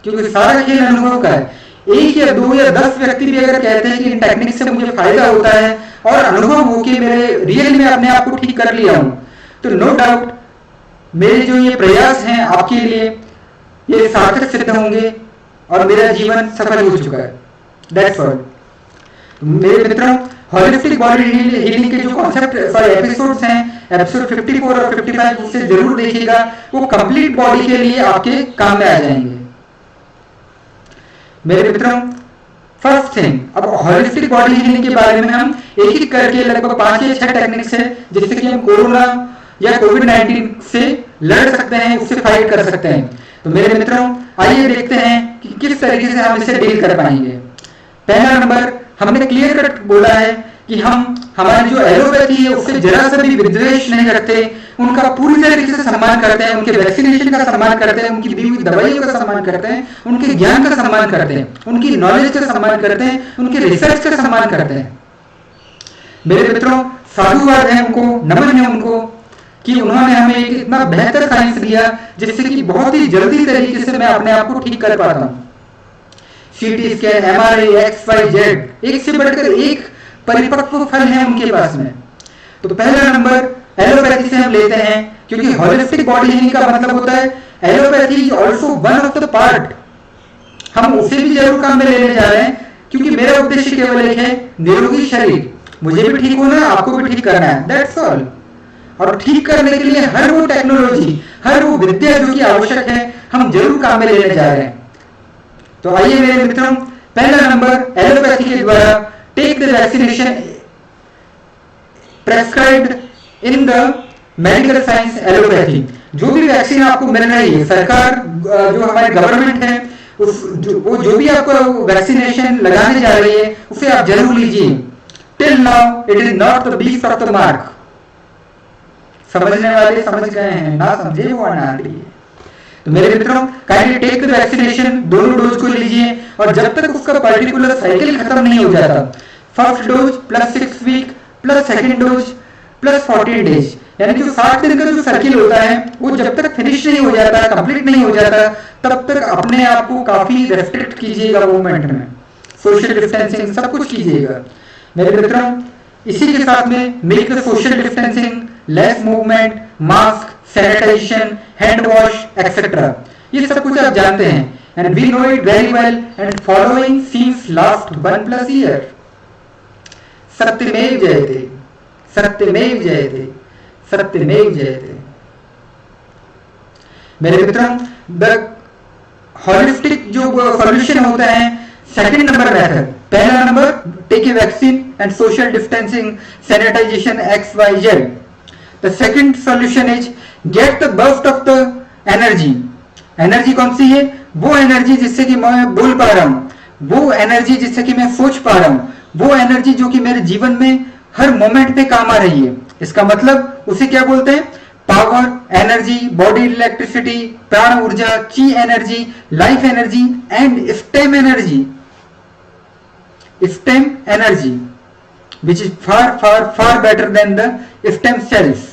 क्योंकि सारा खेल अनुभव का है। 1 या 2 या 10 व्यक्ति भी अगर कहते हैं कि इन टेक्निक से मुझे फायदा होता है और अनुभव हो कि मेरे रियल में अपने आप को ठीक कर लिया हूं, तो नो डाउट मेरे जो ये प्रयास हैं आपके लिए ये सार्थक सिद्ध होंगे और मेरा जीवन सफल हो चुका है। That's all. मेरे मित्रों, होलिस्टिक बॉडी हीलिंग के जो कॉन्सेप्ट एपिसोड्स हैं, एपिसोड 54 और 55 उसे जरूर देखिएगा। वो कंप्लीट बॉडी के लिए आपके काम में आ जाएंगे। मेरे मित्रों, फर्स्ट थिंग, अब होलिस्टिक बॉडी हीलिंग के बारे में हम एक एक करके लगभग 5 या 6 टेक्निक्स है जिससे कि हम कोरोना या कोविड-19 से लड़ सकते हैं, उससे फाइट कर सकते हैं। तो मेरे मित्रों, आइए देखते हैं कि किस तरीके से हम इसे डील कर पाएंगे। पहला नंबर, हमने क्लियर कट बोला है कि हम हमारी जो एलोपैथी है उससे जरा सा भी विद्वेष नहीं रखते, उनका पूरी तरीके से सम्मान करते हैं, उनके वैक्सीनेशन का सम्मान करते हैं, उनकी दी हुई दवाइयों का सम्मान करते हैं, उनके ज्ञान का सम्मान करते हैं, उनकी नॉलेज का सम्मान करते हैं, उनके रिसर्च का सम्मान करते हैं। मेरे मित्रों, साधुवाद है उनको, नमन है उनको कि उन्होंने हमें एक इतना बेहतर साइंस दिया जिससे कि बहुत ही जल्दी तरीके से मैं अपने आप को ठीक कर पाता हूँ। सीटी स्कैन, एमआरआई, XYZ, एक से बढ़कर एक परिपक्व फल है उनके पास में। तो पहला नंबर एलोपैथी से हम लेते हैं, क्योंकि होलिस्टिक बॉडी हीलिंग का मतलब होता है allopathy is also one of the part. हम उसे भी जरूर काम में लेने जा रहे हैं, क्योंकि मेरा उद्देश्य केवल एक है, निरोगी शरीर। मुझे भी ठीक होना है, आपको भी ठीक करना है, दैट्स ऑल। और ठीक करने के लिए हर वो टेक्नोलॉजी, हर वो विद्या जो कि आवश्यक है, हम जरूर काम में लेने जा रहे हैं। तो आइए मेरे मित्रों, पहला नंबर एलोपैथी के द्वारा take the vaccination prescribed in the medical science allopathy. जो भी वैक्सीन आपको मिल रही है, सरकार जो हमारी गवर्नमेंट है वो जो भी आपको वैक्सीनेशन लगाने जा रही है उसे आप जरूर लीजिए। Till now it is not the beast of the mark. समझने वाले समझ गए हैं, ना समझे वो अनाड़ी है। तो मेरे मित्रों, काइंडली टेक द वैक्सीनेशन, दोनों डोज को लीजिए और जब तक उसका पर्टिकुलर साइकिल खत्म नहीं हो जाता, first dose plus 6 week plus second dose plus 14 days, यानी कि 60 दिन का जो सर्किल होता है वो जब तक फिनिश नहीं हो जाता, कंप्लीट नहीं हो जाता, तब तक अपने आप को काफी रेस्ट्रिक्ट कीजिएगा मूवमेंट में, सोशल डिस्टेंसिंग सब कुछ कीजिएगा। मेरे मित्रों, इसी के साथ में make the social distancing, less movement, mask, sanitisation, hand wash etcetera, ये सब कुछ आप जानते हैं, and we know it very well and following seems last 1+ year. सत्यमेव जयते, सत्यमेव जयते, सत्यमेव जयते। मेरे मित्रों, द होलिस्टिक जो सॉल्यूशन होता है, सेकंड नंबर मेथड, पहला number take a vaccine and social distancing, sanitisation XYZ। The second solution is get the burst of the energy. Energy कौन सी है? वो एनर्जी जिससे कि मैं बोल पा रहा हूं, वो एनर्जी जिससे कि मैं सोच पा रहा हूं, वो एनर्जी जो कि मेरे जीवन में हर मोमेंट पे काम आ रही है। इसका मतलब उसे क्या बोलते हैं? पावर, एनर्जी, बॉडी इलेक्ट्रिसिटी, प्राण ऊर्जा, की energy, life energy and stem energy. Stem energy which is far far far better than the stem cells.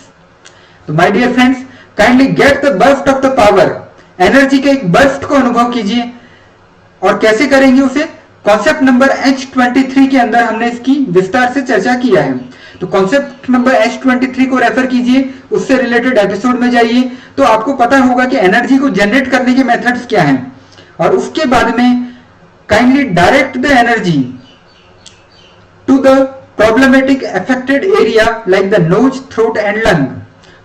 तो my dear friends, kindly get the burst of the power. Energy के एक burst को अनुभव कीजिए। और कैसे करेंगे उसे? कॉन्सेप्ट नंबर H23 के अंदर हमने इसकी विस्तार से चर्चा किया है। तो कॉन्सेप्ट नंबर H23 को रेफर कीजिए, उससे रिलेटेड एपिसोड में जाइए, तो आपको पता होगा कि एनर्जी को जनरेट करने के मेथड्स क्या हैं। और उसके बाद में kindly direct the energy to the problematic affected area like the nose, throat and lung.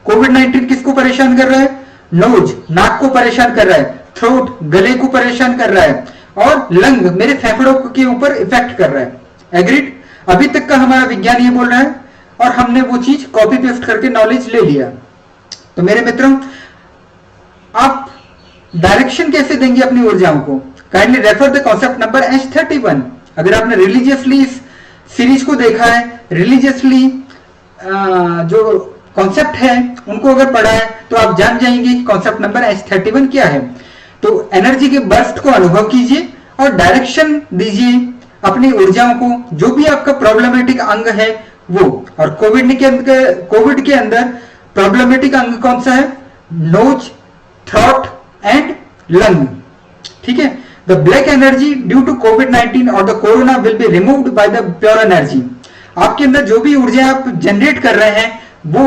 कोविड-19 किसको परेशान कर रहा है? नोज, नाक को परेशान कर रहा है, थ्रोट, गले को परेशान कर रहा है, और लंग, मेरे फेफड़ों के ऊपर इफेक्ट कर रहा है। एग्रीड? अभी तक का हमारा विज्ञान ये बोल रहा है और हमने वो चीज कॉपी पेस्ट करके नॉलेज ले लिया। तो मेरे मित्रों, आप डायरेक्शन कैसे देंगे अपनी ऊर्जाओं को? Kindly refer the concept number H31। अगर आपने रिलीजियसली इस सीरीज को देखा है, रिलीजियसली जो कॉन्सेप्ट है उनको अगर पढ़ा है, तो आप जान जाएंगे कि कॉन्सेप्ट नंबर H31 क्या है। तो एनर्जी के बर्स्ट को अनुभव कीजिए और डायरेक्शन दीजिए अपनी ऊर्जाओं को, जो भी आपका प्रॉब्लमेटिक अंग है वो। और कोविड के अंदर प्रॉब्लमेटिक अंग कौन सा है? Nose, throat and lung. ठीक है? The black energy due to कोविड-19 और the corona will be removed by the pure energy. आपके अंदर जो भी ऊर्जा आप जनरेट कर रहे हैं वो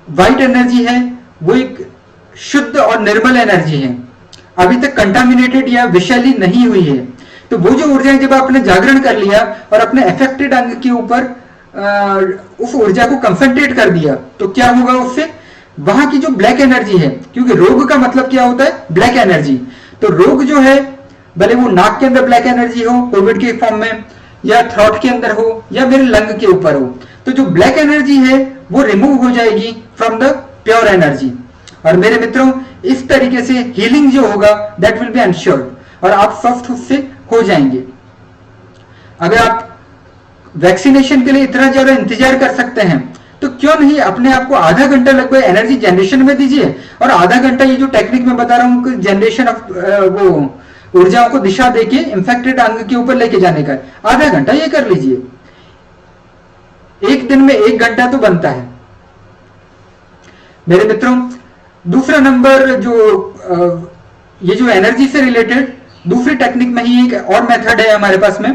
व्हाइट एनर्जी है, वो एक शुद्ध और निर्मल एनर्जी है, अभी तक कंटामिनेटेड या विषैली नहीं हुई है। तो वो जो ऊर्जा जब आपने जागरण कर लिया और अपने अफेक्टेड अंग के ऊपर उस ऊर्जा को कंसंट्रेट कर दिया, तो क्या होगा उससे? वहां की जो ब्लैक एनर्जी है, क्योंकि रोग का मतलब क्या होता है? Black energy. तो रोग जो है, भले वो नाक के अंदर ब्लैक एनर्जी हो कोविड के फॉर्म में, या थ्रोट के अंदर हो, या मेरे लंग के ऊपर हो, तो जो ब्लैक एनर्जी है वो रिमूव हो जाएगी फ्रॉम द प्योर एनर्जी। और मेरे मित्रों, इस तरीके से हीलिंग जो होगा दैट विल बी एंश्योर्ड और आप स्वस्थ उससे हो जाएंगे। अगर आप वैक्सीनेशन के लिए इतना ज्यादा इंतजार कर सकते हैं, तो क्यों नहीं अपने आप को आधा घंटा लगभग एनर्जी जनरेशन में दीजिए और आधा घंटा ये जो टेक्निक में बता रहा हूं जनरेशन ऑफ वो ऊर्जाओं को दिशा देके इंफेक्टेड अंग के ऊपर लेके जाने का, आधा घंटा ये कर लीजिए। एक दिन में 1 घंटा तो बनता है। मेरे मित्रों, दूसरा नंबर जो ये जो एनर्जी से रिलेटेड दूसरी टेक्निक में ही एक और मेथड है हमारे पास में,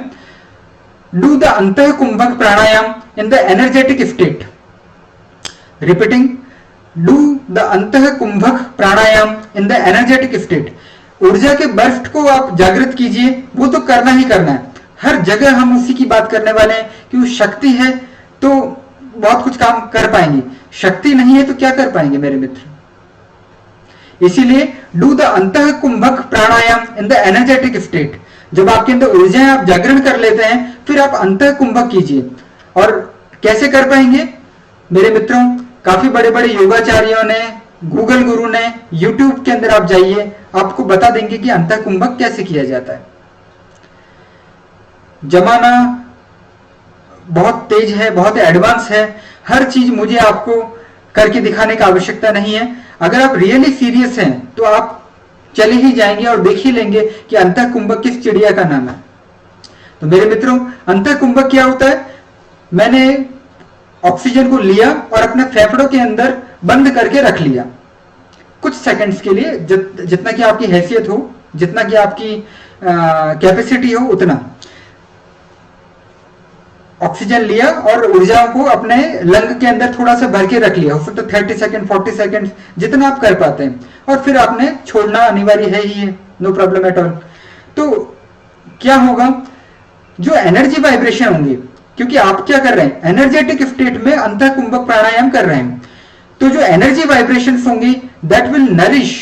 डू द अंतः कुंभक प्राणायाम in the energetic state. Repeating, do the अंतः कुंभक प्राणायाम इन द एनर्जेटिक स्टेट। ऊर्जा के बर्स्ट को आप जागृत कीजिए, वो तो करना ही करना है। हर जगह हम उसी की बात करने वाले हैं कि शक्ति है तो बहुत कुछ काम कर पाएंगे, शक्ति नहीं है तो क्या कर पाएंगे मेरे मित्र। इसीलिए डू द अंतः कुंभक प्राणायाम इन द एनर्जेटिक स्टेट। जब आपके अंदर ऊर्जा आप जागरण कर लेते हैं फिर आप अंतः कुंभक कीजिए। और कैसे कर पाएंगे मेरे मित्रों, काफी बड़े बड़े योगाचार्यों ने, गूगल गुरु ने, यूट्यूब के अंदर आप जाइए, आपको बता देंगे कि अंतः कुंभक कैसे किया जाता है। जमाना बहुत तेज है, बहुत एडवांस है, हर चीज मुझे आपको करके दिखाने की आवश्यकता नहीं है। अगर आप रियली सीरियस हैं तो आप चले ही जाएंगे और देख ही लेंगे कि अंतः कुंभक किस चिड़िया का नाम है। तो मेरे मित्रों, अंतः कुंभक क्या होता है? मैंने ऑक्सीजन को लिया और अपने फेफड़ों के अंदर बंद करके रख लिया कुछ सेकंड्स के लिए, जितना कि आपकी हैसियत हो, जितना कि आपकी कैपेसिटी हो उतना ऑक्सीजन लिया और ऊर्जा को अपने लंग के अंदर थोड़ा सा भर के रख लिया। हो सकता है 30 सेकंड, 40 सेकंड, जितना आप कर पाते हैं, और फिर आपने छोड़ना अनिवार्य है ही है, नो प्रॉब्लम एट ऑल। तो क्या होगा, जो एनर्जी वाइब्रेशन होंगी, क्योंकि आप क्या कर रहे हैं, एनर्जेटिक स्टेट में अंतः कुंभक प्राणायाम कर रहे हैं, तो जो एनर्जी वाइब्रेशंस होंगी that will nourish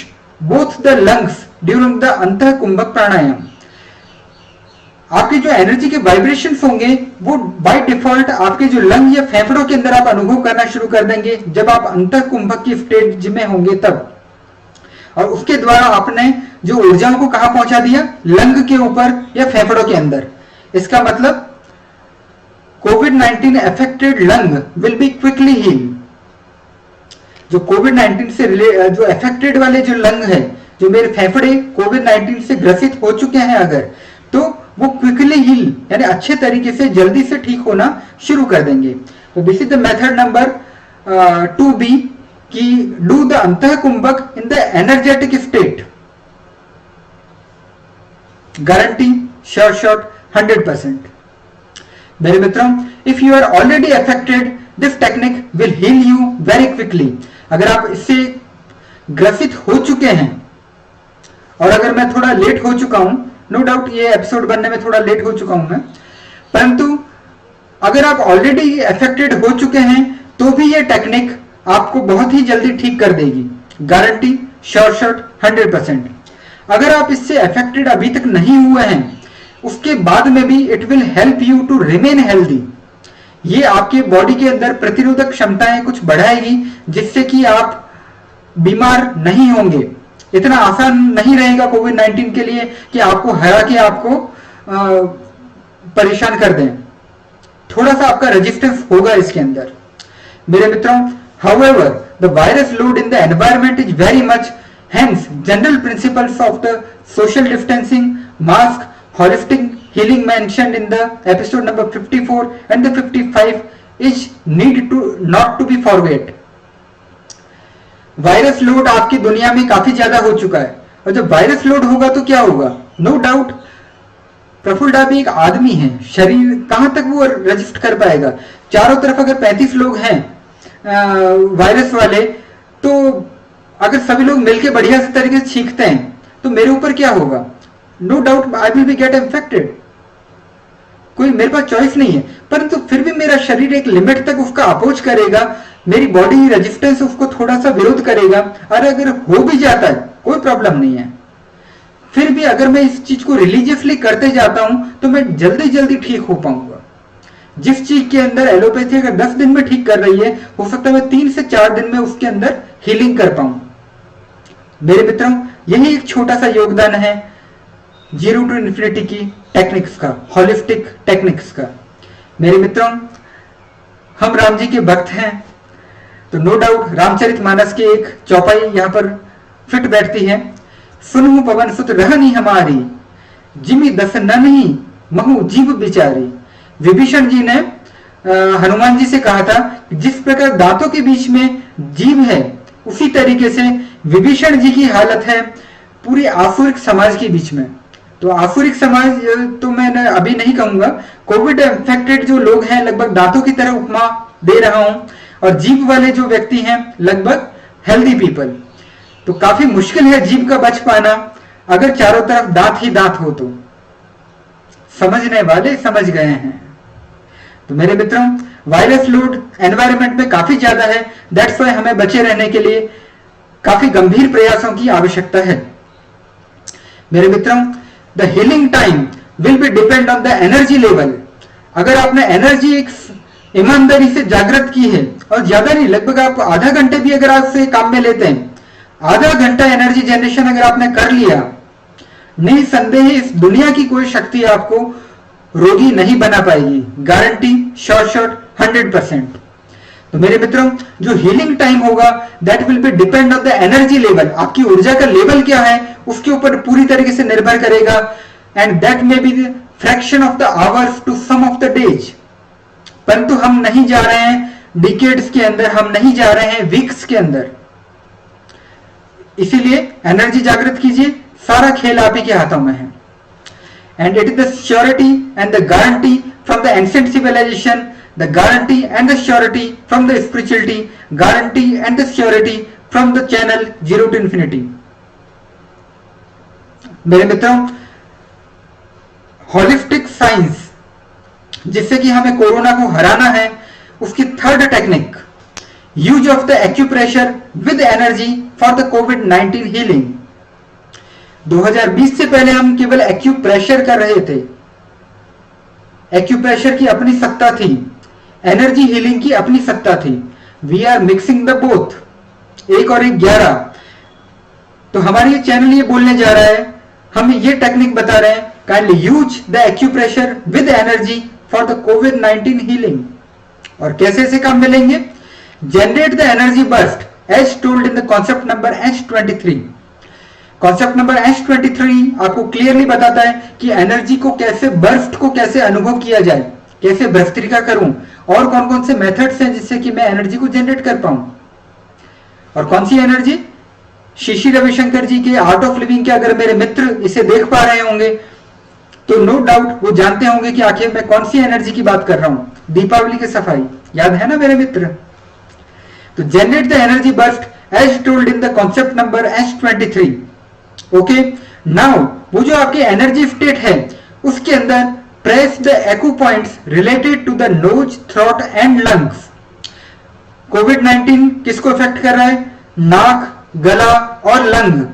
both the lungs during the अंतः कुंभक प्राणायाम। आपके जो एनर्जी के वाइब्रेशंस होंगे वो बाय डिफॉल्ट आपके जो लंग या फेफड़ों के अंदर आप अनुभव करना शुरू कर देंगे जब आप अंतः कुंभक की स्टेट में होंगे तब। और उसके द्वारा आपने जो ऊर्जाओं को कहां पहुंचा दिया, लंग के ऊपर या फेफड़ों के अंदर। इसका मतलब कोविड-19 affected lung will be quickly heal. जो कोविड-19 से जो अफेक्टेड वाले जो लंग है, जो मेरे फेफड़े कोविड-19 से ग्रसित हो चुके हैं अगर, तो वो क्विकली हील यानी अच्छे तरीके से जल्दी से ठीक होना शुरू कर देंगे। तो this is the method number 2B कि डू द अंतः कुंभक in the energetic state. Guarantee sure shot 100%। मेरे मित्रों, if you are already affected this technique will heal you very quickly. अगर आप इससे ग्रसित हो चुके हैं, और अगर मैं थोड़ा लेट हो चुका हूं, नो डाउट ये एपिसोड बनने में थोड़ा लेट हो चुका हूं मैं, परंतु अगर आप ऑलरेडी अफेक्टेड हो चुके हैं तो भी ये टेक्निक आपको बहुत ही जल्दी ठीक कर देगी। Guarantee sure shot 100%। अगर आप इससे अफेक्टेड अभी तक नहीं हुए हैं, उसके बाद में भी it will help you to remain healthy. ये आपके बॉडी के अंदर प्रतिरोधक क्षमताएं कुछ बढ़ाएगी, जिससे कि आप बीमार नहीं होंगे। इतना आसान नहीं रहेगा कोविड-19 के लिए कि आपको हरा के आपको परेशान कर दें। थोड़ा सा आपका रेजिस्टेंस होगा इसके अंदर। मेरे मित्रों, however, the virus load in the environment is very much, hence general principles of the social distancing, mask, holistic healing mentioned in the episode number 54 and the 55 is need to not to be forget। Virus load आपकी दुनिया में काफी ज्यादा हो चुका है, और जब वायरस लोड होगा तो क्या होगा, नो डाउट प्रफुल्ल डाबी एक आदमी है, शरीर कहां तक वो रजिस्ट कर पाएगा। चारों तरफ अगर 35 लोग हैं वायरस वाले, तो अगर सभी लोग मिलकर बढ़िया से तरीके से छींकते हैं तो मेरे ऊपर क्या होगा, no doubt I will be get infected. कोई मेरे पास चॉइस नहीं है, परंतु फिर भी मेरा शरीर एक लिमिट तक उसका अपोज करेगा, मेरी बॉडी रेजिस्टेंस उसको थोड़ा सा विरोध करेगा। और अगर हो भी जाता है कोई प्रॉब्लम नहीं है, फिर भी अगर मैं इस चीज को रिलीजियसली करते जाता हूं तो मैं जल्दी जल्दी ठीक हो पाऊंगा। जिस चीज के अंदर एलोपैथी अगर 10 दिन में ठीक कर रही है, हो सकता है मैं 3 से 4 दिन में उसके अंदर हीलिंग कर पाऊं। मेरे मित्रों, यही एक छोटा सा योगदान है जीरो टू इन्फिनिटी की टेक्निक्स का, होलिस्टिक टेक्निक्स का। मेरे मित्रों, हम राम जी के भक्त हैं, तो नो डाउट रामचरितमानस की एक चौपाई यहाँ पर फिट बैठती है। सुनहु पवन सुत रहनी हमारी, जिमी दस ननही महु जीव बिचारी। विभीषण जी ने हनुमान जी से कहा था, जिस प्रकार दांतों के बीच में जीव है, उसी तरीके से विभीषण जी की हालत है पूरी आसुरिक समाज के बीच में। तो आसुरिक समाज तो मैं अभी नहीं कहूंगा, कोविड इन्फेक्टेड जो लोग हैं लगभग दांतों की तरह उपमा दे रहा हूं, और जीव वाले जो व्यक्ति हैं लगभग हेल्दी पीपल। तो काफी मुश्किल है जीव का बच पाना अगर चारों तरफ दांत ही दांत हो तो। समझने वाले समझ गए हैं। तो मेरे मित्रों, वायरस लोड एनवायरनमेंट में काफी ज्यादा है, दैट्स वाई हमें बचे रहने के लिए काफी गंभीर प्रयासों की आवश्यकता है। मेरे मित्रों, the healing time will be depend on the energy level. अगर आपने एनर्जी एक ईमानदारी से जागृत की है, और ज्यादा नहीं, लगभग आप आधा घंटे भी अगर आप से काम में लेते हैं, आधा घंटा एनर्जी जनरेशन अगर आपने कर लिया, निसंदेह इस दुनिया की कोई शक्ति आपको रोगी नहीं बना पाएगी। Guarantee, short 100%। तो मेरे मित्रों, जो हीलिंग टाइम होगा that will be depend on the energy level. आपकी ऊर्जा का लेवल क्या है उसके ऊपर पूरी तरीके से निर्भर करेगा। And that may be the fraction of the hours to some of the days. परंतु हम नहीं जा रहे हैं डिकेड्स के अंदर, हम नहीं जा रहे हैं वीक्स के अंदर। इसीलिए एनर्जी जागृत कीजिए, सारा खेल आप ही के हाथों में है। And it is the surety and the guarantee from the ancient civilisation, the guarantee and the surety from the spirituality, guarantee and the surety from the channel zero to infinity. मेरे मित्रों, होलिस्टिक साइंस जिससे कि हमें corona को हराना है, उसकी third technique, use of the acupressure with energy for the कोविड-19 healing. 2020 से पहले हम केवल एक्यूप्रेशर कर रहे थे। एक्यूप्रेशर की अपनी सत्ता थी, एनर्जी हीलिंग की अपनी सत्ता थी। We are mixing the both, 1 और 1 11। तो हमारी ये चैनल ये बोलने जा रहा है, हम ये टेक्निक बता रहे हैं, kindly use the acupressure with energy for the कोविड-19 हीलिंग। और कैसे ऐसे काम मिलेंगे? Generate the energy burst as told in the concept number H23। Concept number H23 आपको क्लियरली बताता है कि एनर्जी को कैसे, बर्स्ट को कैसे अनुभव किया जाए, कैसे भस्त्रिका करूं, और कौन कौन से मेथड्स हैं जिससे कि मैं एनर्जी को जनरेट कर पाऊं। और कौन सी एनर्जी? शिशी रविशंकर जी के आर्ट ऑफ लिविंग के अगर मेरे मित्र इसे देख पा रहे होंगे तो नो डाउट वो जानते होंगे कि आखिर मैं कौन सी एनर्जी की बात कर रहा हूं। दीपावली की सफाई याद है ना मेरे मित्र? तो generate the energy burst as told in the concept number H23। Okay, now वो जो आपकी एनर्जी स्टेट है उसके अंदर press the acu points related to the nose, throat and lungs. कोविड-19 किसको इफेक्ट कर रहा है? नाक, गला और लंग।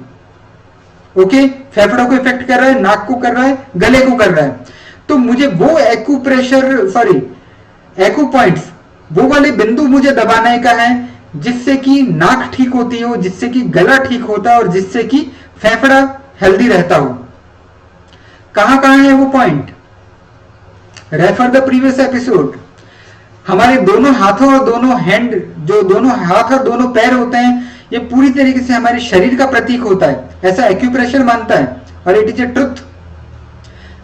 ओके, फेफड़ों को इफेक्ट कर रहा है, नाक को कर रहा है, गले को कर रहा है। तो मुझे वो एक्यू पॉइंट्स, वो वाले बिंदु मुझे दबाने का है जिससे कि नाक ठीक होती हो, जिससे कि गला ठीक होता है और जिससे कि फेफड़ा हेल्दी रहता हो। कहां कहां है वो point? Refer the previous episode. हमारे दोनों हाथों और दोनों हैंड, जो दोनों हाथ और दोनों पैर होते हैं, ये पूरी तरीके से हमारे शरीर का प्रतीक होता है, ऐसा एक्यूप्रेशर मानता है। और it is A truth.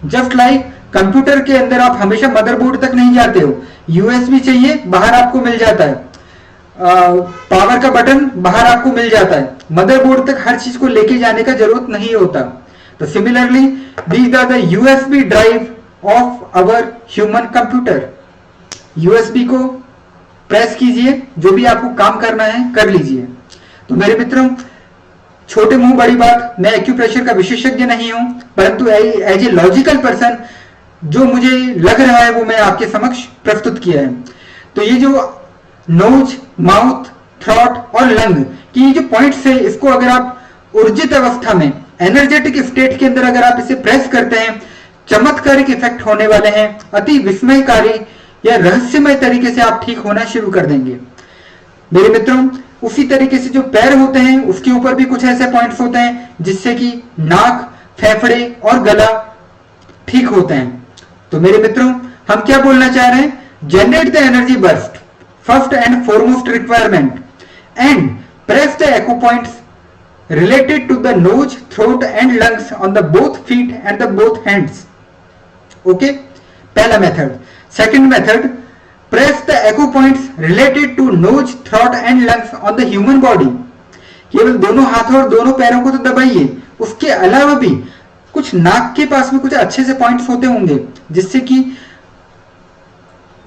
Just like computer के अंदर आप हमेशा मदरबोर्ड तक नहीं जाते हो, यूएसबी चाहिए बाहर आपको मिल जाता है, पावर का बटन बाहर आपको मिल जाता है, मदरबोर्ड तक हर चीज को लेके जाने का जरूरत नहीं होता। तो similarly these are the USB drive of our human computer. USB को प्रेस कीजिए, जो भी आपको काम करना है कर लीजिए। तो मेरे मित्रों, छोटे मुंह बड़ी बात, मैं एक्यूप्रेशर का विशेषज्ञ नहीं हूं, परंतु एज ए लॉजिकल पर्सन जो मुझे लग रहा है वो मैं आपके समक्ष प्रस्तुत किया है। तो ये जो नोज, माउथ, थ्रोट और लंग की ये जो पॉइंट्स है, इसको अगर आप ऊर्जित अवस्था में, एनर्जेटिक स्टेट के अंदर अगर आप इसे प्रेस करते हैं, चमत्कारिक इफेक्ट होने वाले हैं। अति विस्मयकारी या रहस्यमय तरीके से आप ठीक होना शुरू कर देंगे। मेरे मित्रों, उसी तरीके से जो पैर होते हैं उसके ऊपर भी कुछ ऐसे पॉइंट्स होते हैं जिससे कि नाक, फेफड़े और गला ठीक होते हैं। तो मेरे मित्रों, हम क्या बोलना चाह रहे हैं? Generate the energy burst, first and foremost requirement, and press the acu points related to the nose, throat and lungs on the both feet and the both hands. Okay, पहला मेथड। Second method, press the acu points related to nose, throat and lungs on the human body. केवल दोनों हाथों और दोनों पैरों को तो दबाइए, उसके अलावा भी कुछ नाक के पास में कुछ अच्छे से पॉइंट्स होते होंगे जिससे कि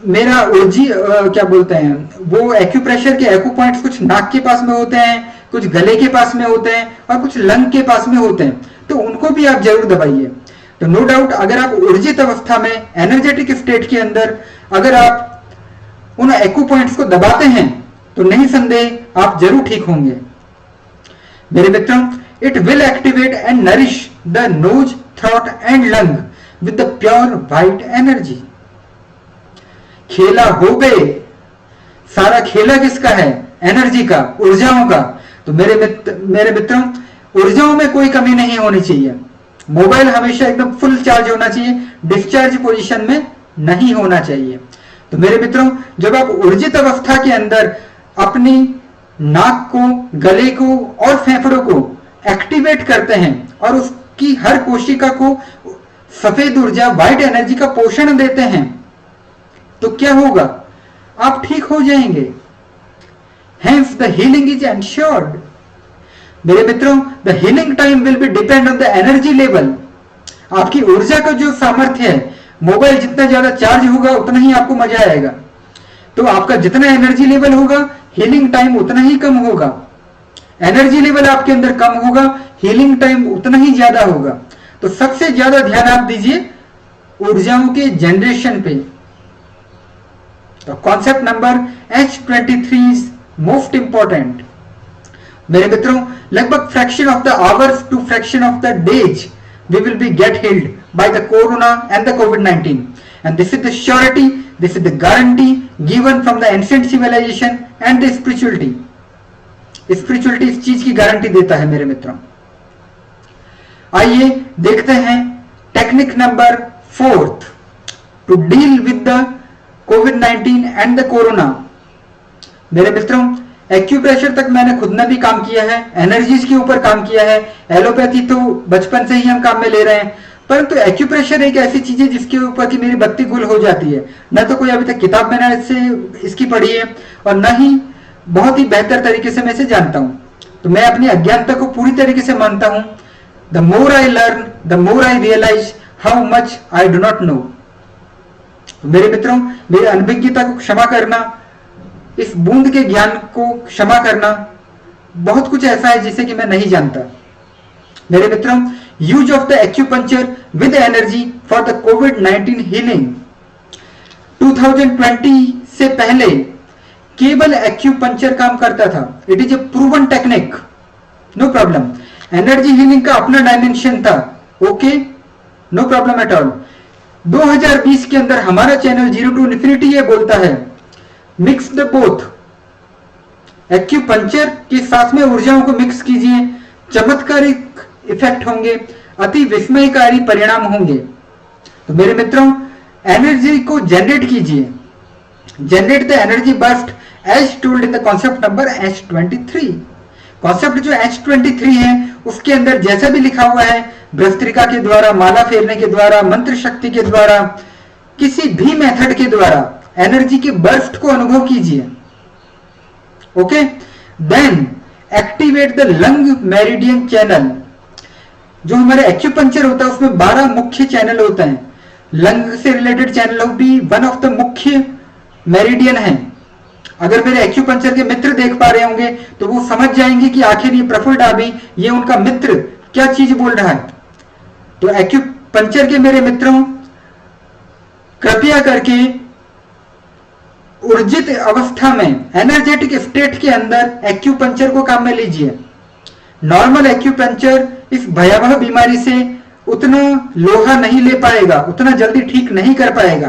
मेरा ओजी क्या बोलते हैं, वो एक्यूप्रेशर के एक्यू पॉइंट्स कुछ नाक के पास में होते हैं, कुछ गले के पास में होते हैं और कुछ लंग के पास में होते हैं। तो उनको भी आप जरूर दबाइए। तो नो डाउट अगर आप ऊर्जित अवस्था में, एनर्जेटिक स्टेट के अंदर अगर आप उन एक्यू पॉइंट्स को दबाते हैं तो नहीं संदेह आप जरूर ठीक होंगे। मेरे मित्रों, it will activate and nourish the nose, throat and lung with the pure white energy. खेला हो गए, सारा खेला किसका है? एनर्जी का, ऊर्जाओं का। तो मेरे मित्रों, ऊर्जाओं में कोई कमी नहीं होनी चाहिए। मोबाइल हमेशा एकदम फुल चार्ज होना चाहिए, डिस्चार्ज पोजीशन में नहीं होना चाहिए। तो मेरे मित्रों, जब आप ऊर्जित अवस्था के अंदर अपनी नाक को, गले को और फेफड़ों को एक्टिवेट करते हैं और उसकी हर कोशिका को सफेद ऊर्जा, व्हाइट एनर्जी का पोषण देते हैं, तो क्या होगा? आप ठीक हो जाएंगे। Hence the healing is ensured. मेरे मित्रों, the healing time will be depend on the energy level. आपकी ऊर्जा का जो सामर्थ्य है, मोबाइल जितना ज्यादा चार्ज होगा उतना ही आपको मजा आएगा। तो आपका जितना एनर्जी लेवल होगा, हीलिंग टाइम उतना ही कम होगा। एनर्जी लेवल आपके अंदर कम होगा, हीलिंग टाइम उतना ही ज्यादा होगा। तो सबसे ज्यादा ध्यान आप दीजिए ऊर्जाओं के जनरेशन पे। तो concept number H23 is most important. मेरे मित्रों, लगभग fraction of the hours to fraction of the days we will be get healed by the corona and the COVID-19, and this is the surety, this is the guarantee given from the ancient civilization and the spirituality. Spirituality इस चीज की guarantee देता है मेरे मित्रों। आइए देखते हैं technique number 4 to deal with the COVID-19 and the corona. मेरे मित्रों, एक्यूप्रेशर तक मैंने खुद ने भी काम किया है, एनर्जीज के ऊपर काम किया है, एलोपैथी तो बचपन से ही हम काम में ले रहे हैं, परंतु एक्यूप्रेशर एक ऐसी चीज है जिसके ऊपर की मेरी बत्ती गुल हो जाती है। न तो कोई अभी तक किताब मैंने इसकी पढ़ी है और न ही बहुत ही बेहतर तरीके से मैं इसे जानता हूं। तो मैं अपनी अज्ञानता को पूरी तरीके से मानता हूं। The more I learn, the more I realise how much I do not know. मेरे मित्रों, मेरी अनभिज्ञता को क्षमा करना, इस बूंद के ज्ञान को क्षमा करना, बहुत कुछ ऐसा है जिसे कि मैं नहीं जानता। मेरे मित्रों, use of the acupuncture with energy for the कोविड-19 हीलिंग। 2020 से पहले केवल एक्यूपंक्चर काम करता था। It is a proven technique, no problem. Energy healing का अपना डायमेंशन था, okay, no problem at all. 2020 के अंदर हमारा चैनल जीरो टू इन्फिनिटी ये बोलता है, मिक्स द बोथ। एक्यूपंक्चर के साथ में ऊर्जाओं को मिक्स कीजिए, चमत्कारिक इफेक्ट होंगे, अति विस्मयकारी परिणाम होंगे। तो मेरे मित्रों, एनर्जी को जनरेट कीजिए, generate the energy burst as told in the concept number H23। Concept जो H23 है उसके अंदर जैसा भी लिखा हुआ है, भस्त्रिका के द्वारा, माला फेरने के द्वारा, मंत्र शक्ति के द्वारा, किसी भी मेथड के द्वारा एनर्जी के बर्स्ट को अनुभव कीजिए। Okay, then activate the lung meridian channel. जो हमारे एक्यूपंक्चर होता है उसमें 12 मुख्य चैनल होते हैं। लंग से रिलेटेड चैनल भी वन ऑफ द मुख्य मेरिडियन है। अगर मेरे एक्यूपंक्चर के मित्र देख पा रहे होंगे तो वो समझ जाएंगे कि आखिर ये प्रफुल्ल डाबी, ये उनका मित्र क्या चीज बोल रहा है। तो एक्यूपंक्चर के मेरे मित्रों, कृपया करके ऊर्जित अवस्था में, एनर्जेटिक स्टेट के अंदर एक्यूपंक्चर को काम में लीजिए। नॉर्मल एक्यूपंक्चर इस भयावह बीमारी से उतना लोहा नहीं ले पाएगा, उतना जल्दी ठीक नहीं कर पाएगा,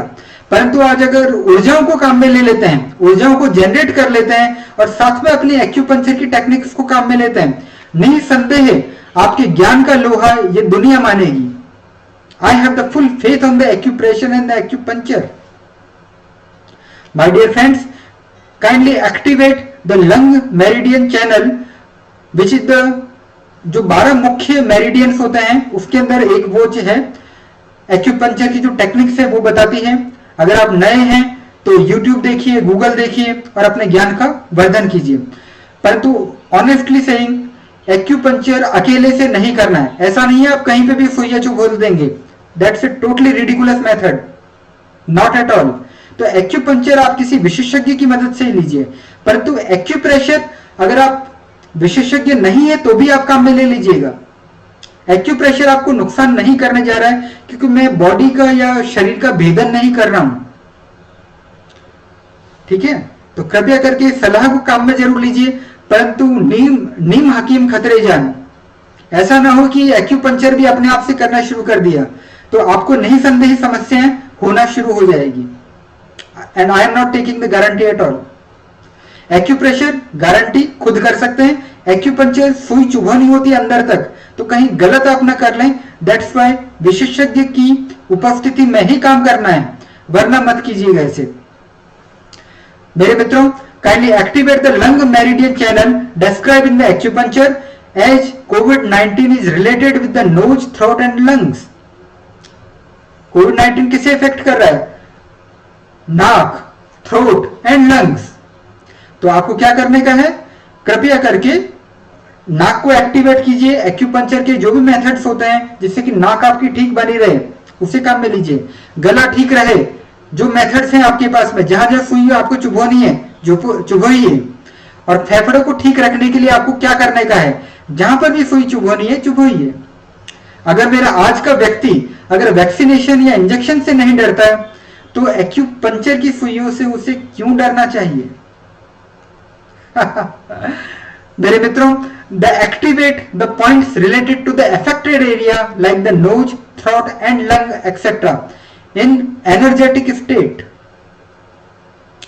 परंतु आज अगर ऊर्जाओं को काम में ले लेते हैं, ऊर्जाओं को जनरेट कर लेते हैं और साथ में अपनी एक्यूपंक्चर की टेक्निक्स को काम में लेते हैं, निसंदेह आपके ज्ञान का लोहा ये दुनिया मानेगी। I have the full faith on the acupressure and the acupuncture. My dear friends, kindly activate the lung meridian channel, which is the जो 12 मुख्य मेरिडियंस होते हैं उसके अंदर एक वो है एक्यूपंक्चर की जो टेक्निक्स है वो बताती है। अगर आप नए हैं तो YouTube देखिए, गूगल देखिए और अपने ज्ञान का वर्धन कीजिए। परंतु ऑनेस्टली सेइंग एक्यूपंक्चर अकेले से नहीं करना है। ऐसा नहीं है आप कहीं पे भी सुइया चुभ खोल देंगे, that's a totally ridiculous method, not at all. तो एक्यूपंक्चर आप किसी विशेषज्ञ की मदद से ही लीजिए, परंतु एक्यूप्रेशर अगर आप विशेषज्ञ नहीं है तो भी आप काम में ले लीजिएगा। एक्यूप्रेशर आपको नुकसान नहीं करने जा रहा है, क्योंकि मैं बॉडी का या शरीर का भेदन नहीं कर रहा हूं, ठीक है। तो कृपया करके सलाह को काम में जरूर लीजिए, परंतु नीम हकीम खतरे जान। ऐसा ना हो कि एक्यूपंक्चर भी अपने आप से करना शुरू कर दिया तो आपको नहीं संदेही समस्याएं होना शुरू हो जाएगी। And I am not taking the guarantee at all. Acupressure guarantee खुद कर सकते हैं, एक्यूपंक्चर सुई चुभनी होती है अंदर तक, तो कहीं गलत आप ना कर लें। दैट्स वाई विशेषज्ञ की उपस्थिति में ही काम करना है, वरना मत कीजिएगा इसे। मेरे मित्रों, kindly activate the lung meridian channel describe in the acupuncture as COVID-19 is related with the nose, throat and lungs. COVID-19 किसे इफेक्ट कर रहा है? नाक, थ्रोट एंड लंग्स। तो आपको क्या करने का है? कृपया करके नाक को एक्टिवेट कीजिए। एक्यूपंक्चर के जो भी मेथड्स होते हैं जिससे कि नाक आपकी ठीक बनी रहे, उसे काम में लीजिए। गला ठीक रहे, जो मेथड्स हैं आपके पास में, जहां जहां सुई आपको चुभोनी है जो चुभोइए। और फेफड़ों को ठीक रखने के लिए आपको क्या करने का है? जहां पर भी सुई चुभोनी है चुभोइए। अगर मेरा आज का व्यक्ति अगर वैक्सीनेशन या इंजेक्शन से नहीं डरता है तो एक्यूपंक्चर की सुइयों से उसे क्यों डरना चाहिए? मेरे मित्रों, the activate the points related to the affected area like the nose, throat and lung etcetera in energetic state.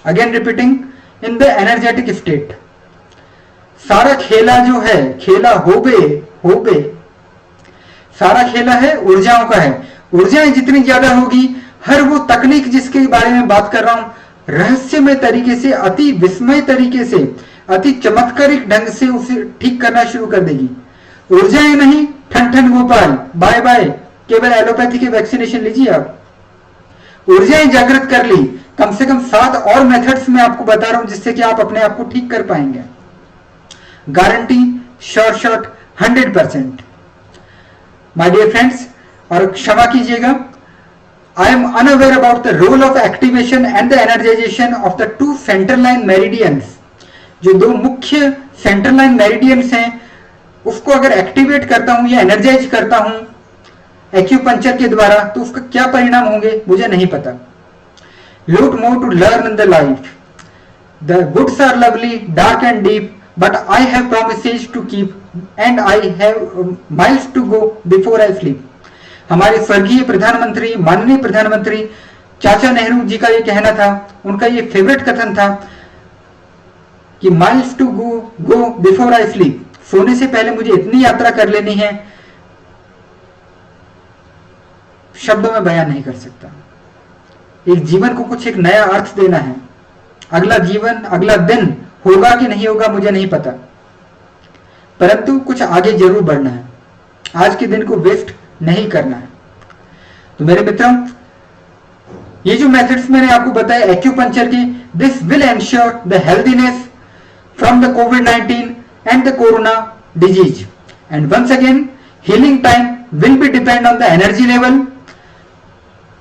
Again repeating, in the energetic state. सारा खेला जो है, खेला होबे सारा खेला है ऊर्जाओं का है। ऊर्जाएं जितनी ज्यादा होगी, हर वो तकनीक जिसके बारे में बात कर रहा हूं, रहस्यमय तरीके से, अति विस्मय तरीके से, अति चमत्कारिक ढंग से उसे ठीक करना शुरू कर देगी। ऊर्जाएं नहीं, ठन ठन गोपाल, बाय बाय, केवल एलोपैथी के वैक्सीनेशन लीजिए आप। ऊर्जाएं जागृत कर ली, कम से कम 7 और मेथड्स मैं आपको बता रहा हूं जिससे कि आप अपने आप को ठीक कर पाएंगे। Guarantee short 100%। My dear friends, और क्षमा कीजिएगा, I am unaware about the role of activation and the energization of the 2 central line meridians। जो 2 मुख्य सेंट्रल लाइन मेरिडियंस हैं, उसको अगर एक्टिवेट करता हूं या एनर्जाइज करता हूं एक्यूपंक्चर के द्वारा, तो उसका क्या परिणाम होंगे मुझे नहीं पता। Lot more to learn in the life. The woods are lovely, dark and deep, but I have promises to keep and I have miles to go before I sleep। हमारे स्वर्गीय प्रधानमंत्री, माननीय प्रधानमंत्री चाचा नेहरू जी का ये कहना था, उनका ये फेवरेट कथन था कि miles to go before I sleep. सोने से पहले मुझे इतनी यात्रा कर लेनी है, शब्दों में बयान नहीं कर सकता। एक जीवन को कुछ एक नया अर्थ देना है। अगला जीवन, अगला दिन होगा कि नहीं होगा मुझे नहीं पता, परंतु कुछ आगे जरूर बढ़ना है। आज के दिन को वेस्ट नहीं करना है। तो मेरे मित्रों, ये जो मेथड्स मैंने आपको बताया एक्यूपंक्चर की, this will ensure the healthiness from the COVID-19 and the corona disease. And once again, healing time will be depend on the energy level.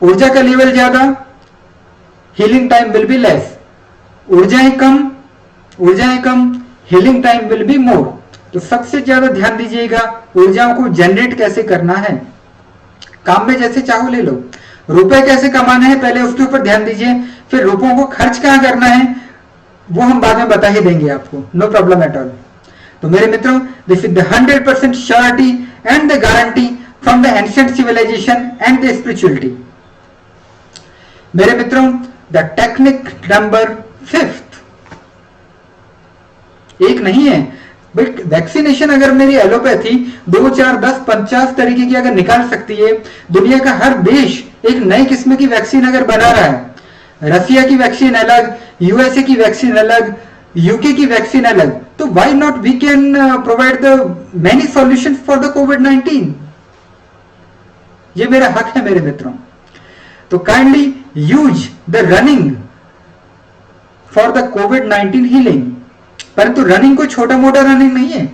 ऊर्जा का लेवल ज्यादा, healing time will be less. ऊर्जाएं कम, healing time will be more. तो सबसे ज्यादा ध्यान दीजिएगा, ऊर्जाओं को जनरेट कैसे करना है। काम में जैसे चाहो ले लो, रुपए कैसे कमाना है पहले उसके ऊपर ध्यान दीजिए, फिर रुपयों को खर्च कहां करना है वो हम बाद में बता ही देंगे आपको, नो प्रॉब्लम एट ऑल। तो मेरे मित्रों, this is the 100% surety and the guarantee from the ancient civilisation and the spirituality. मेरे मित्रों, द टेक्निक नंबर 5 एक नहीं है, बट वैक्सीनेशन अगर मेरी एलोपैथी 2, 4, 10, 50 तरीके की अगर निकाल सकती है, दुनिया का हर देश एक नई किस्म की वैक्सीन अगर बना रहा है, रसिया की वैक्सीन अलग, यूएसए की वैक्सीन अलग, यूके की वैक्सीन अलग, तो why not we can provide the many solutions for the COVID-19। ये मेरा हक है मेरे मित्रों। तो kindly use the running for the COVID-19 healing. परंतु रनिंग कोई छोटा मोटा रनिंग नहीं है।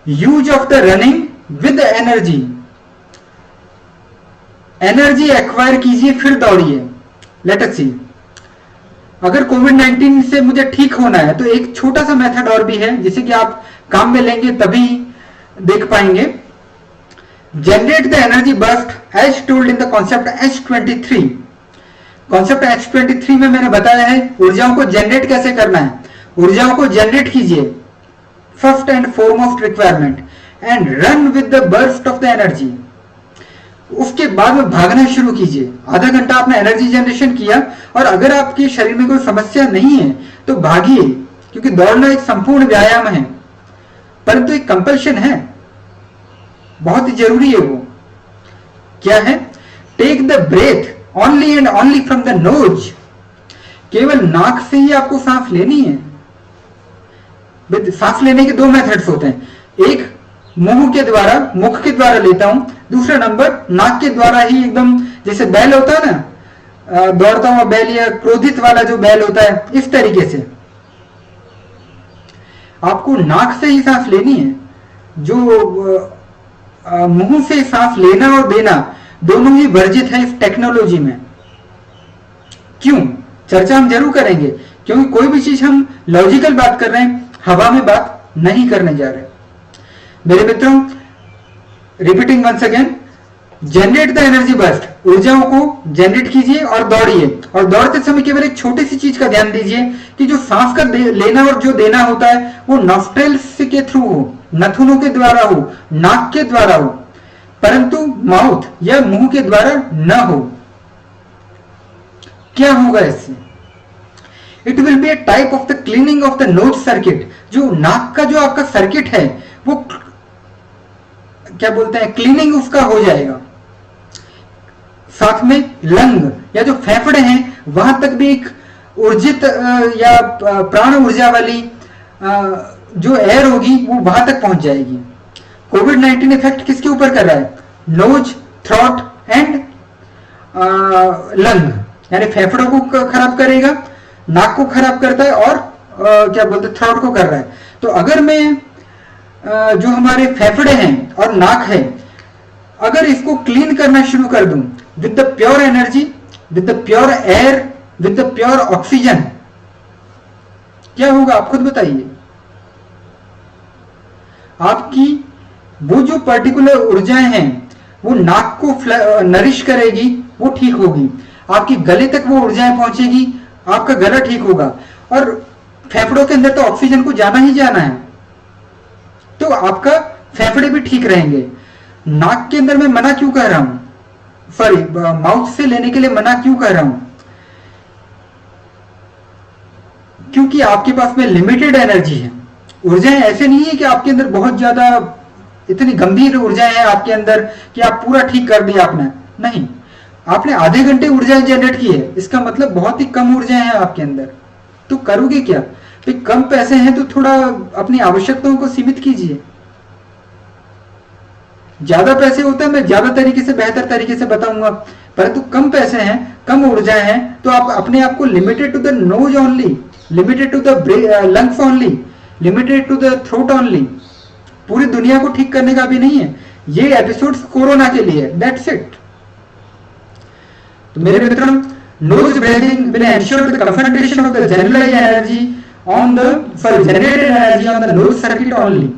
Use of the running with energy, energy acquire कीजिए फिर दौड़िए। लेट अस सी, अगर COVID-19 से मुझे ठीक होना है तो एक छोटा सा मेथड और भी है जिसे कि आप काम में लेंगे तभी देख पाएंगे। Generate the energy burst as told in the concept H23। Concept H23 में मैंने बताया है ऊर्जाओं को जनरेट कैसे करना है। ऊर्जाओं को जनरेट कीजिए, first and foremost requirement, and run with the burst of the energy. उसके बाद में भागना शुरू कीजिए। आधा घंटा आपने एनर्जी जनरेशन किया और अगर आपके शरीर में कोई समस्या नहीं है तो भागिए, क्योंकि दौड़ना एक संपूर्ण व्यायाम है, परंतु एक कंपल्शन है, बहुत ही जरूरी है। वो क्या है? Take the breath only and only from the nose. केवल नाक से ही आपको सांस लेनी है। सांस लेने के 2 मेथड्स होते हैं, एक मुंह के द्वारा, मुख के द्वारा लेता हूं, दूसरा नंबर नाक के द्वारा ही, एकदम जैसे बैल होता है ना, दौड़ता हुआ बैल या क्रोधित वाला जो बैल होता है, इस तरीके से आपको नाक से ही सांस लेनी है। जो मुंह से सांस लेना और देना दोनों ही वर्जित है इस टेक्नोलॉजी में। क्यों? चर्चा हम जरूर करेंगे, क्योंकि कोई भी चीज हम लॉजिकल बात कर रहे हैं, हवा में बात नहीं करने जा रहे। मेरे मित्रों, repeating once again, generate the energy burst. ऊर्जाओं को जनरेट कीजिए और दौड़िए। और दौड़ते समय केवल एक छोटी सी चीज का ध्यान दीजिए कि जो सांस का लेना और जो देना होता है वो नॉस्ट्रेल्स के थ्रू हो, नथुनों के द्वारा हो, नाक के द्वारा हो, परंतु माउथ या मुंह के द्वारा न हो। क्या होगा इससे? It will be A type of the cleaning of the nose circuit. जो नाक का जो आपका सर्किट है वो क्या बोलते हैं, क्लीनिंग उसका हो जाएगा। साथ में लंग या जो फेफड़े हैं वहां तक भी एक ऊर्जित या प्राण ऊर्जा वाली जो एयर होगी वो वहां तक पहुंच जाएगी। कोविड-19 इफेक्ट किसके ऊपर कर रहा है? नोज, थ्रोट एंड लंग, यानी फेफड़ों को खराब करेगा, नाक को खराब करता है और क्या बोलते हैं, थ्रोट को कर रहा है। तो अगर मैं जो हमारे फेफड़े हैं और नाक है, अगर इसको क्लीन करना शुरू कर दूं with the pure energy, with the pure air, with the pure oxygen, क्या होगा आप खुद बताइए। आपकी वो जो पर्टिकुलर ऊर्जाएं हैं वो नाक को नरिश करेगी, वो ठीक होगी, आपकी गले तक वो ऊर्जाएं पहुंचेगी, आपका गला ठीक होगा, और फेफड़ों के अंदर तो ऑक्सीजन को जाना ही जाना है, तो आपका फेफड़े भी ठीक रहेंगे। नाक के अंदर मैं मना क्यों कह रहा हूं, सॉरी माउथ से लेने के लिए मना क्यों कह रहा हूं? क्योंकि आपके पास में लिमिटेड एनर्जी है। ऊर्जाएं ऐसे नहीं है कि आपके अंदर बहुत ज्यादा इतनी गंभीर ऊर्जाएं हैं आपके अंदर कि आप पूरा ठीक कर दिया आपने, नहीं। आपने आधे घंटे ऊर्जा जनरेट की है, इसका मतलब बहुत ही कम ऊर्जाएं हैं आपके अंदर। तो करोगे क्या? तो कम पैसे हैं तो थोड़ा अपनी आवश्यकताओं को सीमित कीजिए। ज्यादा पैसे होते हैं, मैं ज्यादा तरीके से, बेहतर तरीके से बताऊंगा, परंतु कम पैसे हैं, कम ऊर्जाएं हैं, तो आप अपने आप को limited to the nose only, limited to the lungs only, limited to the throat only, पूरी दुनिया को ठीक करने का भी नहीं है। ये एपिसोड्स कोरोना के लिए, दैट्स इट। तो मेरे मित्रों, nose breathing will ensure the concentration of the generalised energy on the generated energy on the nose circuit only.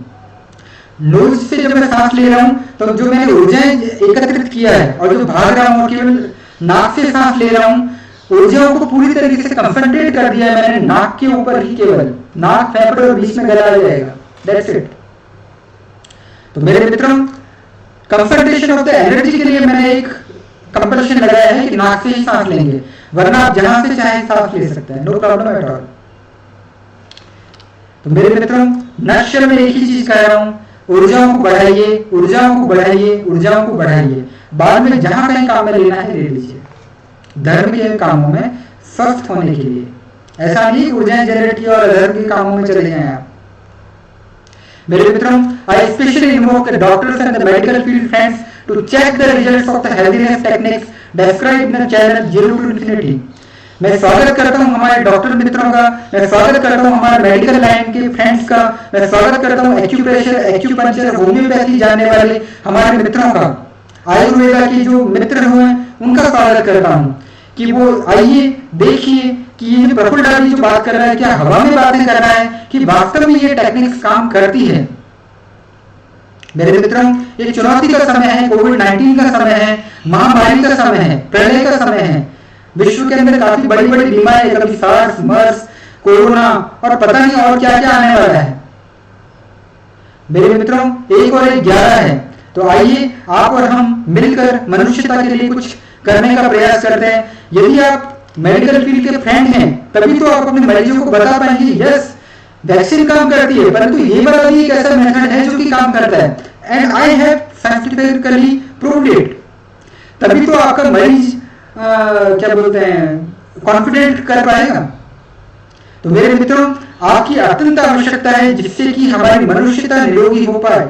Nose से जब मैं सांस ले रहा हूं तो जो मैंने ऊर्जाएं एकत्रित किया है और जो भाग रहा हूं, केवल नाक से सांस ले रहा हूं, ऊर्जाओं को पूरी तरीके से कंसंट्रेट कर दिया है मैंने नाक के ऊपर ही, केवल नाक, फेफड़े और बीच में गला आ जाएगा, दैट्स इट। तो मेरे मित्रों, कंसंट्रेशन ऑफ द एनर्जी के लिए मैंने एक कंपल्शन लगाया है कि नाक से ही सांस लेंगे, वरना आप जहां से चाहे सांस ले सकते हैं, नो प्रॉब्लम एट ऑल। तो मेरे मित्रों, नक्शल में एक ही चीज कह रहा हूं, ऊर्जाओं को बढ़ाइए, ऊर्जाओं को बढ़ाइए, ऊर्जाओं को बढ़ाइए। बाद में जहां कहीं काम में लेना है ले लीजिए, धर्म के कामों में स्वस्थ होने के लिए। ऐसा नहीं ऊर्जाएं जनरेट की और अधर्म के कामों में चले जाएं आप। मेरे मित्रों, I especially invoke the doctors and the medical field friends to check the results of the healthiness techniques described in the channel Zero to Infinity। मैं स्वागत करता हूं हमारे डॉक्टर मित्रों का, मैं स्वागत करता हूं हमारे मेडिकल लाइन के फ्रेंड्स का, मैं स्वागत करता हूं एक्यूप्रेशर, एक्यूपंक्चर, होम्योपैथी जानने वाले हमारे मित्रों का, आयुर्वेदा के जो मित्र हुए उनका स्वागत करता हूं कि वो आइए देखिए कि ये जो प्रफुल्ल डाली जो बात कर रहा है, क्या हवा में बातें कर रहा है कि वास्तव में ये टेक्निक्स काम करती है। मेरे मित्रों, ये चुनौती का समय है, कोविड-19 का समय है, महामारी का समय है, प्रलय का समय है। विश्व के अंदर काफी बड़ी बड़ी बीमारियां, कभी सार्स, मर्स, कोरोना और पता नहीं और क्या क्या आने वाला है। मेरे मित्रों, 1 और 1 11 है। तो आइए आप और हम मिलकर मनुष्यता के लिए कुछ करने का प्रयास करते हैं। यदि आप मेडिकल फील्ड के फ्रेंड हैं तभी तो आप अपने मरीजों को बता पाएंगे यस वैक्सीन काम करती है, परंतु ये वाला भी एक ऐसा मेथड है जो कि काम करता है and I have scientifically proved it. तभी तो आपका मरीज क्या बोलते हैं कॉन्फिडेंट कर पाएगा। तो मेरे मित्रों, आपकी अत्यंत आवश्यकता है जिससे कि हमारी मनुष्यता निरोगी हो पाए।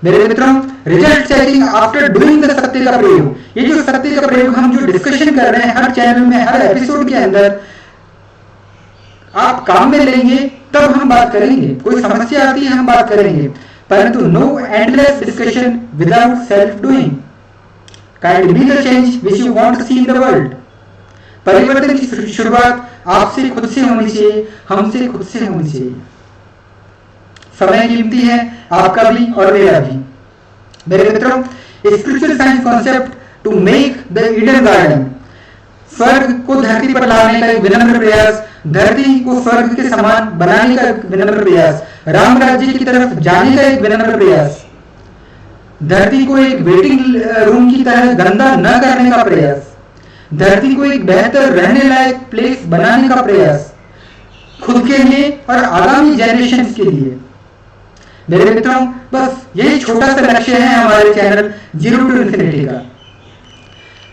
मेरे मित्रों, result checking after doing the सत्य का प्रयोग, ये जो सत्य का प्रयोग हम जो डिस्कशन कर रहे हैं हर चैनल में हर एपिसोड के अंदर, आप काम में लेंगे तब हम बात करेंगे। कोई समस्या आती है हम बात करेंगे, परंतु no endless discussion without self doing. Kindly be the change which you want to see in the world. परिवर्तन की शुरुआत आपसे खुद से होनी चाहिए, हमसे खुद से होनी चाहिए। समय कीमती है, आपका भी और मेरा भी। मेरे मित्रों, spiritual science concept to make the Eden garden, स्वर्ग को धरती पर लाने का एक विनम्र प्रयास, धरती को स्वर्ग के समान बनाने का एक विनम्र प्रयास, राम राज्य की तरफ जाने का एक विनम्र प्रयास, धरती को एक वेटिंग रूम की तरह गंदा न करने का प्रयास, धरती को एक बेहतर रहने लायक प्लेस बनाने का प्रयास, खुद के लिए और आगामी जनरेशन के लिए। मेरे मित्रों, बस यही छोटा सा लक्ष्य है हमारे चैनल जीरो टू इन्फिनिटी का।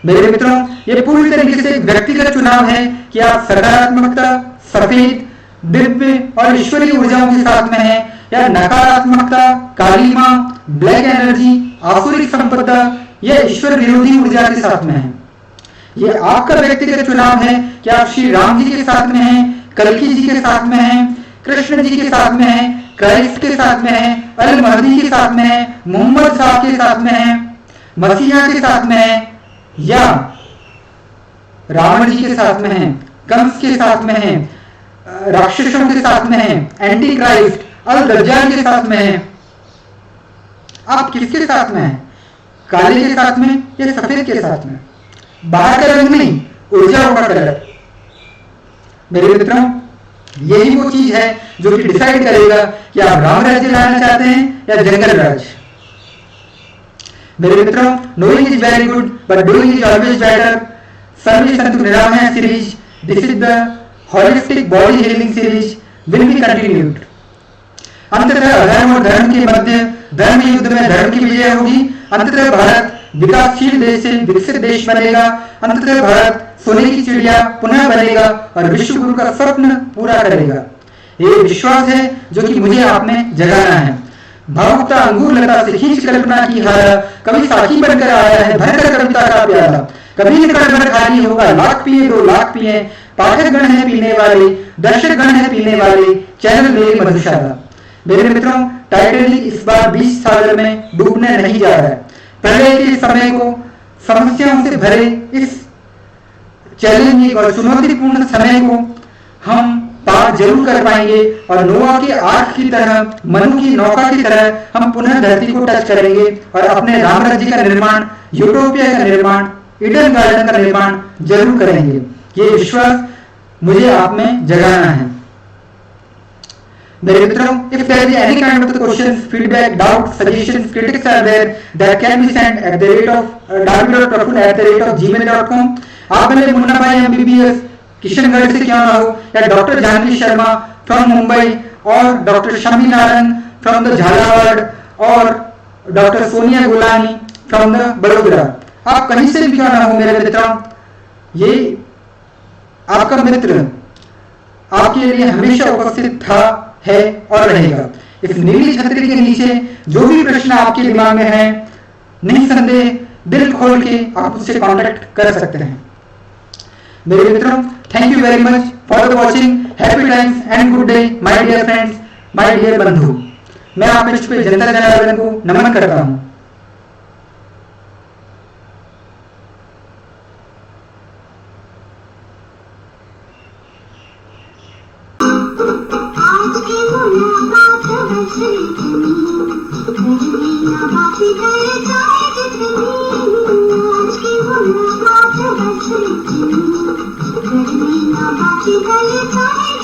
मेरे मित्रों, ये पूरी तरीके से व्यक्तिगत चुनाव है कि आप सकारात्मकता, सफेद, दिव्य और ईश्वरीय ऊर्जाओं के साथ में हैं या नकारात्मकता, काली मां, ब्लैक एनर्जी, आसुरिक संपदा या ईश्वर विरोधी ऊर्जा के साथ में हैं। ये आपका व्यक्तिगत चुनाव है कि आप श्री राम जी के साथ में हैं, कल्कि जी के साथ में हैं, कृष्ण जी के साथ में हैं, क्राइस्ट के साथ में हैं, अल महदी के साथ में हैं, मोहम्मद साहब के साथ में हैं, मसीहा के साथ में हैं या रावण जी के साथ में हैं, कंस के साथ में हैं, राक्षसों के साथ में हैं, एंटी क्राइस्ट अल दज्जाल के साथ में हैं। आप किसके साथ में हैं? काले के साथ में या सफेद के साथ में? बाहर का रंग नहीं, ऊर्जाओं का कलर। मेरे मित्रों, यही वो चीज है जो कि डिसाइड करेगा कि आप राम राज्य लाना चाहते हैं या जंगल राज। मेरे मित्रों, knowing is very good but doing is always better. सर्वे संतु निरामय series, this is the holistic body healing series will be continued. अंततः अधर्म और धर्म के मध्य धर्म युद्ध में धर्म की विजय होगी। अंततः भारत विकासशील देश से विकसित देश बनेगा। अंततः भारत सोने की चिड़िया पुनः बनेगा और विश्व गुरु का स्वप्न पूरा करेगा। ये विश्वास है जो कि मुझे आप में जगाना है। भावुकता अंगूर लता से खींच कल्पना की हारा, कभी साथी बनकर आया है भरकर कविता का प्याला। कभी निकल भर खाली होगा, लाख पिए 2 लाख पिए। पाठक गण है पीने वाले, दर्शक गण है पीने वाले, चैनल मेरी मधुशाला। मेरे मित्रों, टाइटैनिक इस बार 20 सागर में डूबने नहीं जा रहा है। प्रलय के समय को, समस्याओं से भरे इस चैलेंजिंग और चुनौतीपूर्ण समय को हम पार जरूर कर पाएंगे और नोआ की आर्क की तरह, मनु की नौका की तरह हम पुनः धरती को टच करेंगे और अपने राम राज्य का निर्माण, यूटोपिया का निर्माण, ईडन गार्डन का निर्माण जरूर करेंगे। ये विश्वास मुझे आप में जगाना है। मेरे मित्रों, if there is any kind of the questions, feedback, doubts, suggestions, critics are there that can be sent at the rate of darby.praful@gmail.com। आप भले मुन्ना भाई MBBS किशनगढ़ से क्यों ना हो, या डॉक्टर जानवी शर्मा फ्रॉम मुंबई और doctor Shami Narayan from the Jhalawar और doctor Sonia Gulani from the बड़ोदरा, आप कहीं से भी क्यों ना हो मेरे मित्रों, ये आपका मित्र आपके लिए हमेशा उपस्थित था, है और रहेगा। इस नीली छतरी के नीचे जो भी प्रश्न आपके दिमाग में है, निसंदेह दिल खोल के आप उससे कांटेक्ट कर सकते हैं। मेरे मित्रों, thank you very much for the watching. Happy times and good day my dear friends, my dear बंधु। मैं आप में छुपे जनता जनार्दन को नमन करता हूं। आज की की गल